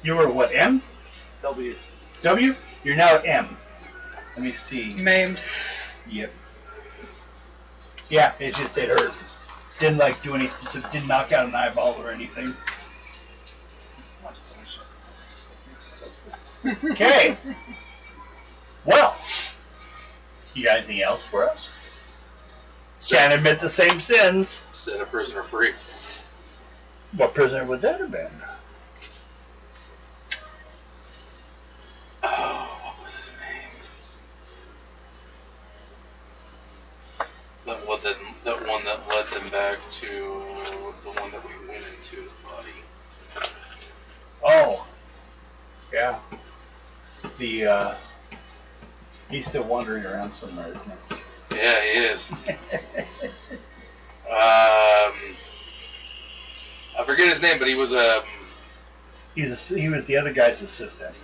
You were what, M? W. W? You're now M. Let me see. Maimed. Yep. Yeah, it hurt. Didn't like do any, didn't knock out an eyeball or anything. Okay. Well, you got anything else for us? Can't admit the same sins. Set a prisoner free. What prisoner would that have been? Oh, what was his name? That one that led them back to the one that we went into the body. Oh. Yeah. The, he's still wandering around somewhere, isn't he? Yeah, he is. I forget his name, but he was he was the other guy's assistant.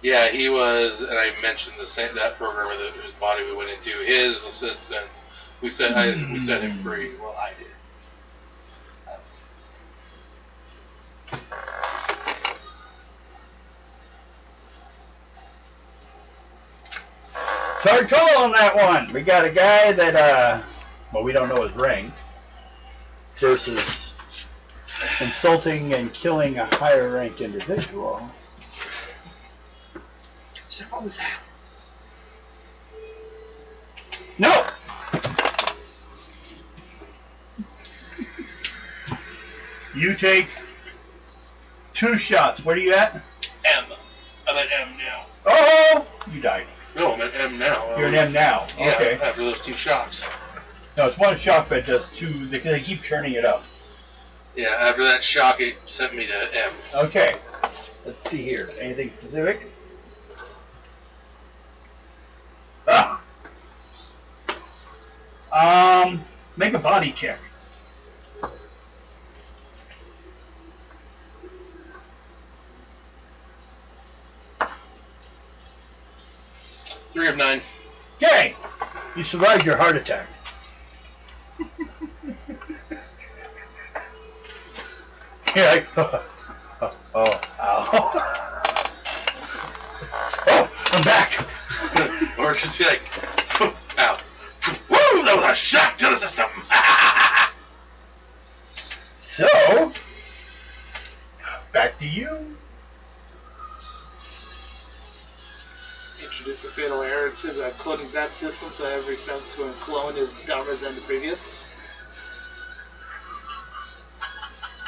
yeah, he was, and I mentioned that programmer whose body we went into. His assistant, we set him free. Well, I did. It's hard call on that one. We got a guy that, well, we don't know his rank, versus insulting and killing a higher ranked individual. So what was that? No! You take 2 shots. Where are you at? M. I'm at M now. Oh! You died. No, I'm at M now. You're an M now. Yeah, Okay. after those 2 shocks. No, it's 1 shock, but it does 2. They keep turning it up. Yeah, after that shock, it sent me to M. Okay. Let's see here. Anything specific? Make a body check. Three of 9. Okay. You survived your heart attack. You're like, ow. Oh, I'm back. Or just be like, ow. Woo! That was a shock to the system! So, back to you. Introduce a fatal error to the cloning bat system, so every subsequent clone is dumber than the previous,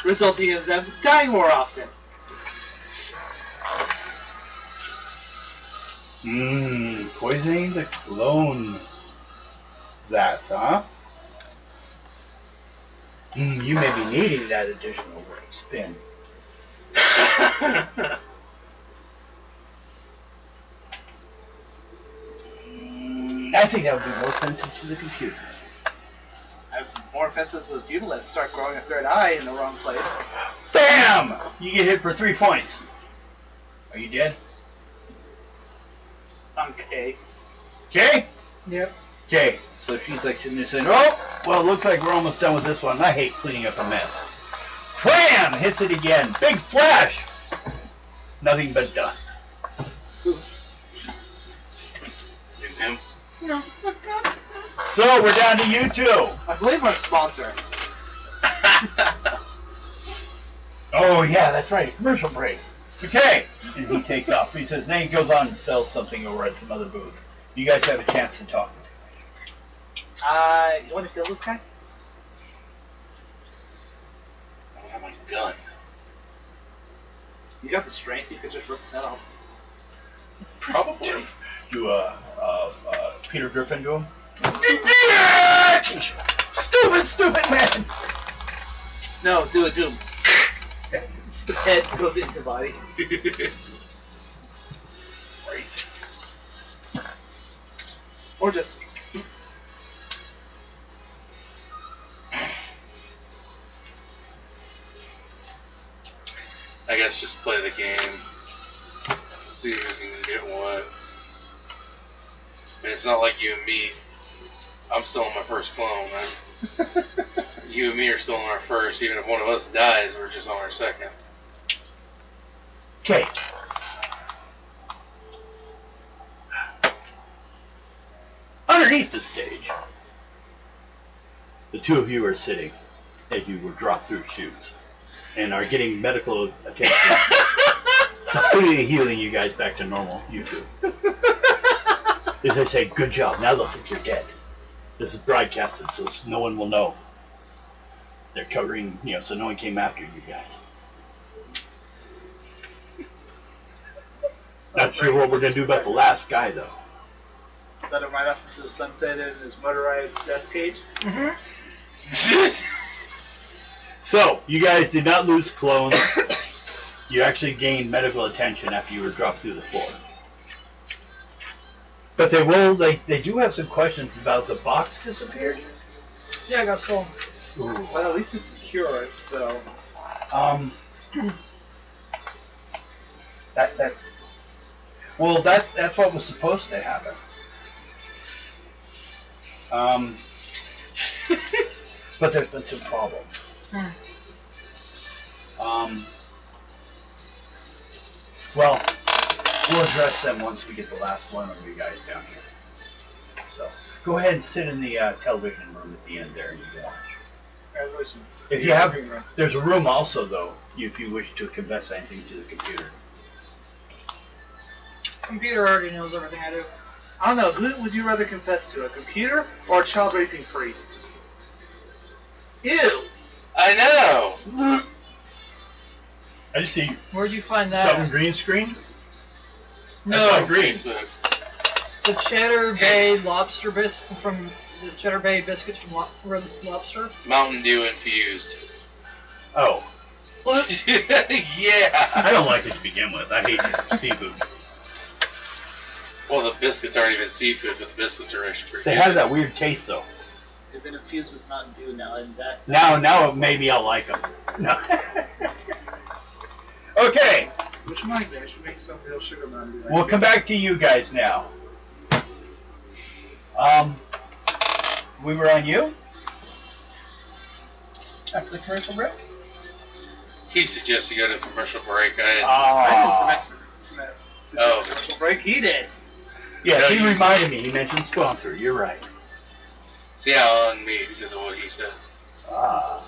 resulting in them dying more often. Poisoning the clone. That, huh? You may be needing that additional spin. think that would be more offensive to the computer. I'm more offensive to the people that start growing a third eye in the wrong place. BAM! You get hit for 3 points. Are you dead? Okay. Okay? Yep. Okay. So she's like sitting there saying, oh, well, it looks like we're almost done with this one. I hate cleaning up a mess. Wham! Hits it again. Big flash! Nothing but dust. Oops. And him. No. So we're down to you two. I believe our sponsor. Oh, yeah, that's right. Commercial break. Okay. And he takes off. He says, then he goes on and sells something over at some other booth. You guys have a chance to talk. You want to kill this guy? I don't have my gun. You got the strength, you could just rip his head off. Probably. Do Peter Griffin to him? Stupid man! No, do it, do him. The head goes into body. Right. Or just... I guess just play the game. See who can get what. I mean, it's not like you and me. I'm still on my first clone. You and me are still on our first. Even if one of us dies, we're just on our second. Okay. Underneath the stage, the two of you are sitting as you were dropped through chutes and are getting medical attention. Completely healing you guys back to normal, you two. As they say, good job, now they'll think you're dead. This is broadcasted, so no one will know. They're covering, so no one came after you guys. Not sure what we're going to do about the last guy, though. Let him ride off into the sunset in his motorized death cage. So, you guys did not lose clones. You actually gained medical attention after you were dropped through the floor. But they do have some questions about the box disappeared. Yeah, I got stolen. Ooh. But at least it's secure, so... That's what was supposed to happen. But there's been some problems. Well, we'll address them once we get the last one of you guys down here. So, go ahead and sit in the television room at the end there and you can watch. Congratulations. If you have, there's a room also though, if you wish to confess anything to the computer. Computer already knows everything I do. I don't know, who would you rather confess to, a computer or a child raping priest? Ew! I know! I just see Where'd you find that? something green screen. No, That's not green. Facebook. the Cheddar Bay lobster biscuit from the Cheddar Bay biscuits from Red Lobster. Mountain Dew infused. Oh, Yeah! I don't like it to begin with. I hate seafood. Well, the biscuits aren't even seafood, but the biscuits are actually pretty They good. have that weird taste though. They've been infused with Mountain Dew now, and that... Now maybe I'll like them. No. Okay, Which one? I should make some real sugar Mountain Dew. we'll come back to you guys now. We were on you after the commercial break. He suggested go to commercial break. I didn't Ah, Oh. commercial break. He did. yes, he No, you- reminded me. He mentioned sponsor. You're right. See how on me because of what he said. Ah,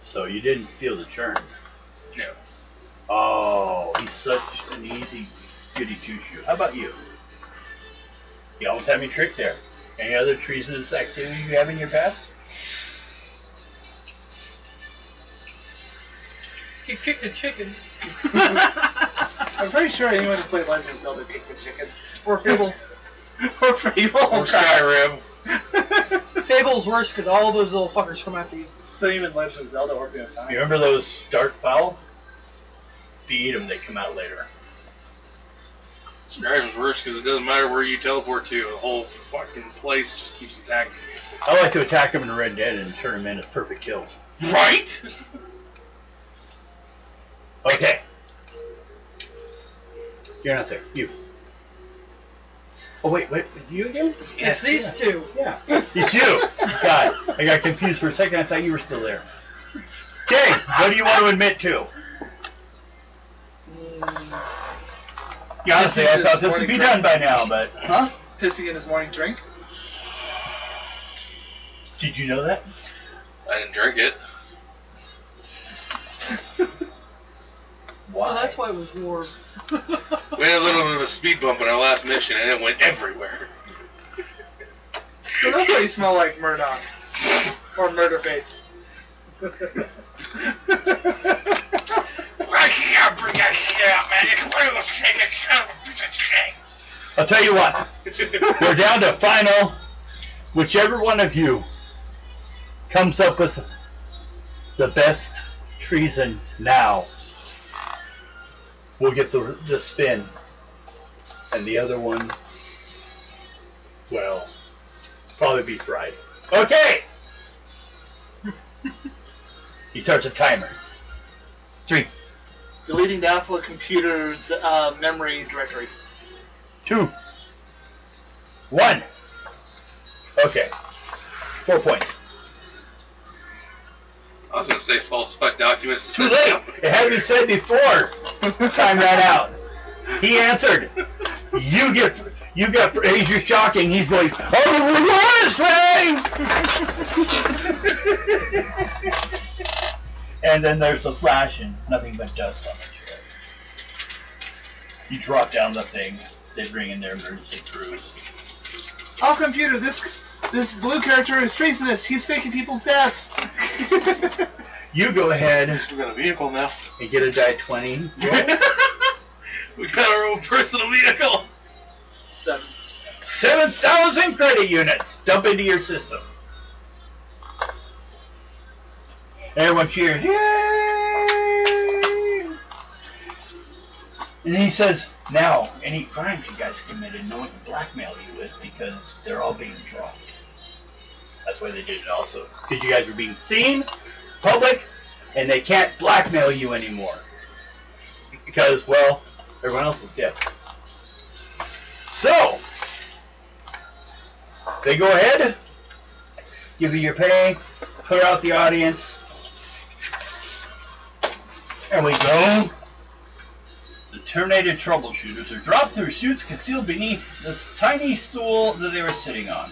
so you didn't steal the churn. No. Oh, he's such an easy goody two-shoe. How about you? You almost had me tricked there. Any other treasonous activity you have in your past? He kicked a chicken. I'm pretty sure anyone who played Legend of Zelda kicked the chicken. Or Fable. Or Fable. Or Skyrim. Fable's worse because all those little fuckers come after you. Same in Legend of Zelda Ocarina of Time. You remember those dark fowl? If you eat them, they come out later. Skyrim's worse because it doesn't matter where you teleport to. The whole fucking place just keeps attacking you. I like to attack them in Red Dead and turn them into perfect kills. Right? Okay. You're not there. You. Oh, wait, you again? It's these two. Yeah. It's you. God, I got confused for a second. I thought you were still there. Okay, what do you want to admit to? Yeah, honestly, I thought this would be done by now, but... Huh? Pissing in his morning drink. Did you know that? I didn't drink it. Why? So that's why it was warm. We had a little bit of a speed bump in our last mission, and it went everywhere. So that's why you smell like Murdoch. Or Murderface. I can't bring that shit up, man. It's one of those things that's kind of a piece of shit. I'll tell you what. We're down to final. Whichever one of you comes up with the best treason now will get the spin. And the other one, well, probably be fried. Okay! He starts a timer. 3, Deleting the Alpha computer's memory directory. 2, 1. Okay. 4 points. I was going to say falsified documents. Too late! It had to be said before time ran out. He answered. You got praise, you're shocking. He's going, oh, what And then there's a flash and nothing but dust on the chair. You drop down the thing. They bring in their emergency crews. Oh, computer, this blue character is treasonous. He's faking people's deaths. You go ahead We got a vehicle now. and get a die 20. We got our own personal vehicle. 7. 7,000 credit units. Dump into your system. Everyone cheers. Yay! And then he says, now, any crimes you guys committed, no one can blackmail you with because they're all being dropped. That's why they did it also. Because you guys were being seen, public, and they can't blackmail you anymore. Because, well, everyone else is dead. So, they go ahead, give you your pay, clear out the audience, and we go. The terminated troubleshooters are dropped through chutes concealed beneath this tiny stool that they were sitting on.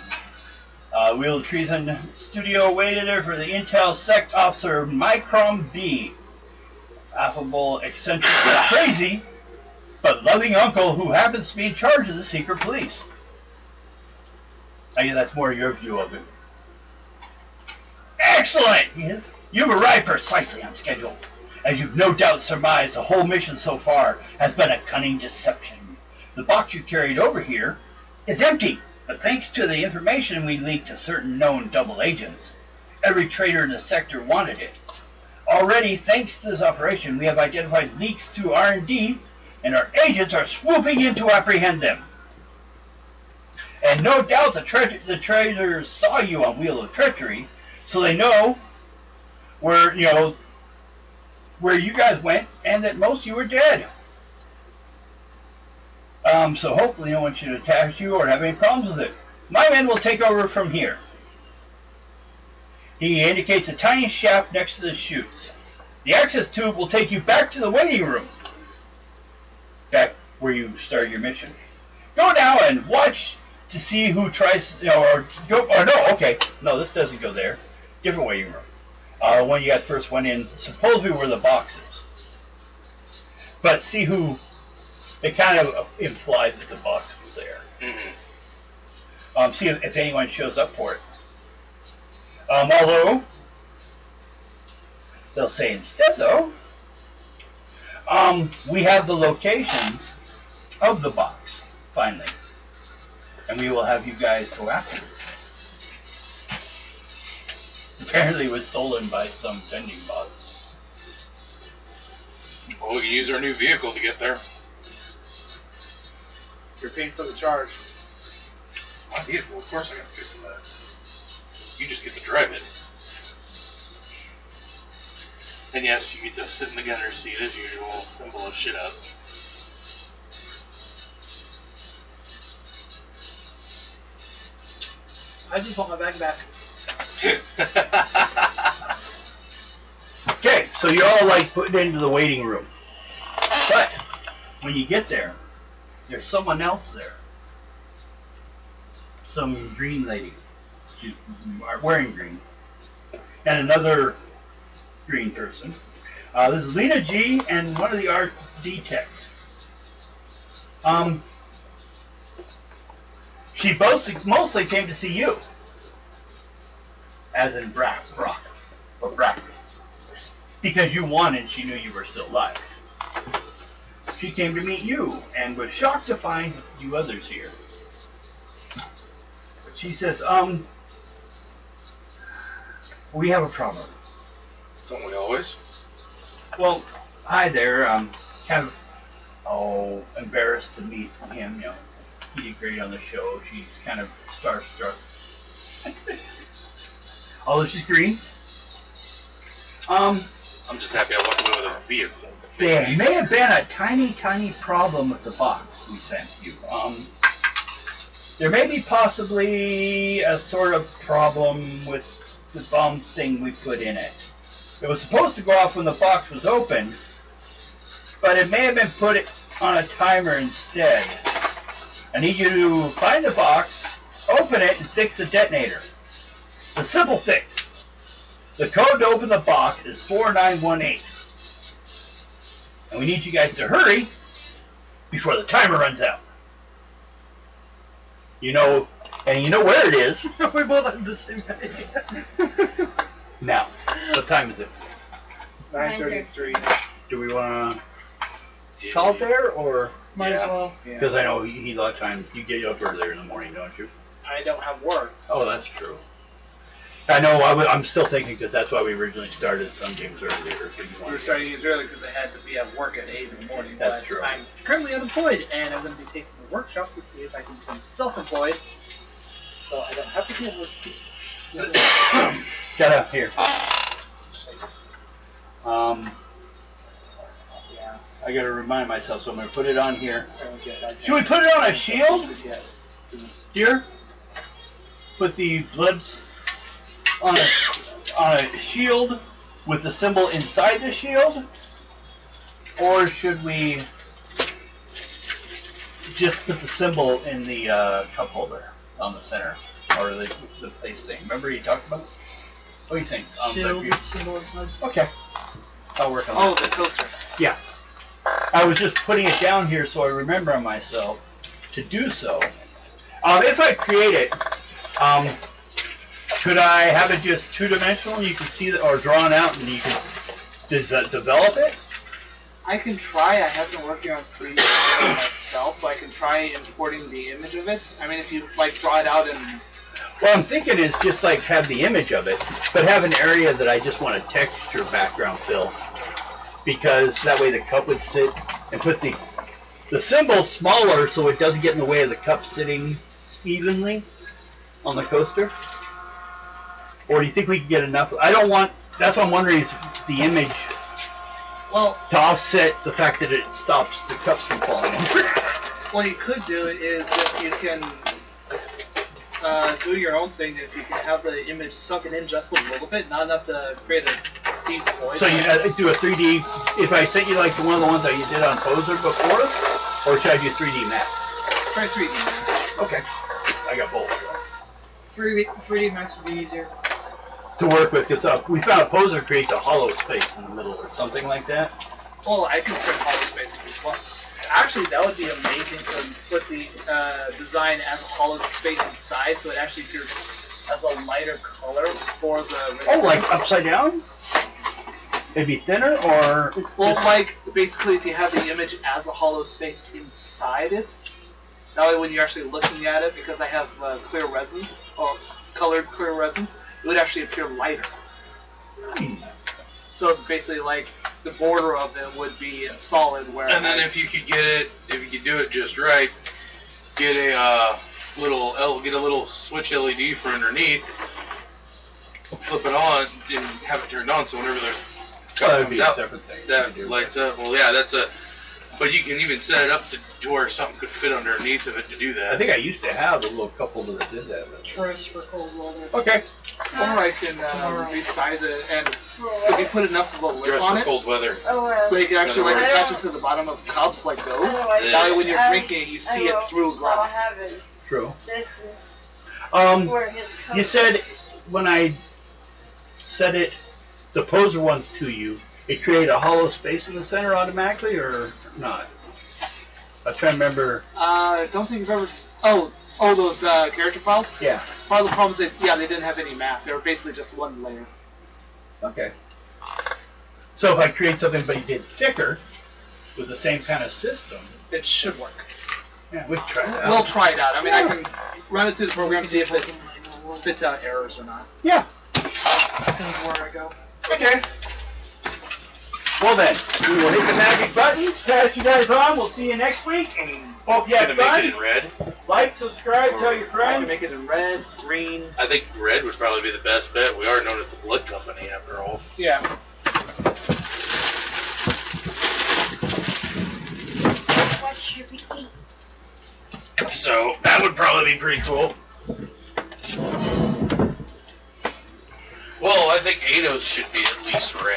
Wheel Treason Studio waited there for the Intel Sect Officer Micron B. Affable, eccentric, crazy, but loving uncle who happens to be in charge of the secret police. I guess that's more your view of it. Excellent! You've arrived precisely on schedule. As you've no doubt surmised, the whole mission so far has been a cunning deception. The box you carried over here is empty, but thanks to the information we leaked to certain known double agents, every traitor in the sector wanted it. Already, thanks to this operation, we have identified leaks through R&D, and our agents are swooping in to apprehend them. And no doubt the traitors saw you on Wheel of Treachery, so they know where you guys went, and that most of you are dead. So hopefully no one should attack you or have any problems with it. My men will take over from here. He indicates a tiny shaft next to the chutes. The access tube will take you back to the waiting room. Back where you started your mission. Go now and watch to see who tries, no, this doesn't go there. Different waiting room. When you guys first went in, supposedly were the boxes. But see who, it kind of implied that the box was there. Mm-hmm. See if anyone shows up for it. Although, they'll say instead though, we have the locations of the box, finally. And we will have you guys go after it. Apparently it was stolen by some vending bots. Well, we can use our new vehicle to get there. You're paying for the charge. It's my vehicle. Of course I got to pay for that. You just get to drive it. And yes, you get to sit in the gunner's seat as usual and blow shit up. I just want my bag back. Okay, so you're all like put into the waiting room. But when you get there, there's someone else there. Some green lady. She's wearing green. And another green person. This is Lena G and one of the RD techs. She mostly came to see you. As in Brock. Or Brack. Because you won and she knew you were still alive. She came to meet you and was shocked to find you others here. She says, we have a problem. Don't we always? Well, hi there. Kind of, embarrassed to meet him. You know, he did great on the show. She's kind of starstruck. Although she's green. I'm just happy I walked away with a vehicle. There may have been a tiny problem with the box we sent you. There may be possibly a sort of problem with the bomb thing we put in it. It was supposed to go off when the box was opened, but it may have been put on a timer instead. I need you to find the box, open it, and fix the detonator. The simple fix. The code to open the box is 4918. And we need you guys to hurry before the timer runs out. You know, and you know where it is. We both have the same idea. Now, what time is it? 9:33. Do we want to call it there, or? Might as well. Because I know he's a lot of time. You get up earlier in the morning, don't you? I don't have work. Oh, that's true. I know. I'm still thinking because that's why we originally started some games earlier. We were starting it early because I had to be at work at 8 in the morning. That's but true. I'm currently unemployed, and I'm going to be taking a workshop to see if I can become self-employed, so I don't have to deal with Get up here. I gotta remind myself, so I'm gonna put it on here. Should we put it on a shield? Here? Put the bloods on a shield with the symbol inside the shield? Or should we just put the symbol in the cup holder on the center? Or the place thing? Remember you talked about? What do you think? Shield, symbol inside. Okay. I'll work on Oh, that. the toaster. Yeah. I was just putting it down here so I remember myself to do so. If I create it, could I have it just two-dimensional and you can see that, or drawn out and you can develop it? I can try. I have been working on 3D myself, so I can try importing the image of it. I mean, if you like draw it out and What I'm thinking is just like have the image of it, but have an area that I just want a texture background fill. Because that way the cup would sit, and put the symbol smaller so it doesn't get in the way of the cup sitting evenly on the coaster. Or do you think we can get enough? I don't want, that's what I'm wondering is the image, well, to offset the fact that it stops the cups from falling over. what you could do is if you can do your own thing. If you can have the image sunken in just a little bit, not enough to create a deep void. So you do a 3D, if I sent you like one of the ones that you did on Poser before, or should I do 3D Max? Try 3D. Okay, I got both. 3D Max would be easier. To work with, because we found Poser creates a hollow space in the middle or something like that. Well, I can print hollow spaces as well. Actually, that would be amazing to put the design as a hollow space inside, so it actually appears as a lighter color for the. Oh, like upside down? It'd be thinner, or well, like basically, if you have the image as a hollow space inside it, that way when you're actually looking at it, because I have clear resins or colored clear resins, it would actually appear lighter. So it's basically like the border of it would be solid, where. And then if you could get it, if you could do it just right, get a little switch LED for underneath, flip it on, and have it turned on. So whenever the truck That'd be comes a out, separate thing. that lights up. Well, yeah, that's a. But you can even set it up to where something could fit underneath of it to do that. I think I used to have a little couple that did that. But... Truss for cold weather. Okay. Or I can resize it, and if you put enough of a lip Dress on for it, cold weather. but you can actually like attach it to the bottom of cups like those. That way when you're drinking, you see it through glass. True. This You his coat. said when I said it, the poser ones to you, it created a hollow space in the center automatically, or not? I'm trying to remember. I don't think you've ever. Those character files. Yeah. Part of the problem is that they didn't have any math. They were basically just one layer. Okay. So if I create something but you did thicker with the same kind of system, It should work. yeah, we can try that. We'll try it out. I mean, I can run it through the program, see if it spits out errors or not. Yeah. Depends where I go. Okay. Well then, we will hit the magic button, pass you guys on. We'll see you next week. Hope you Gonna had make it fun. in red. Like, subscribe, tell your I can friends. make it in red, green. I think red would probably be the best bet. We are known as the blood company after all. Yeah. Watch your feet. So that would probably be pretty cool. Well, I think Ados should be at least red.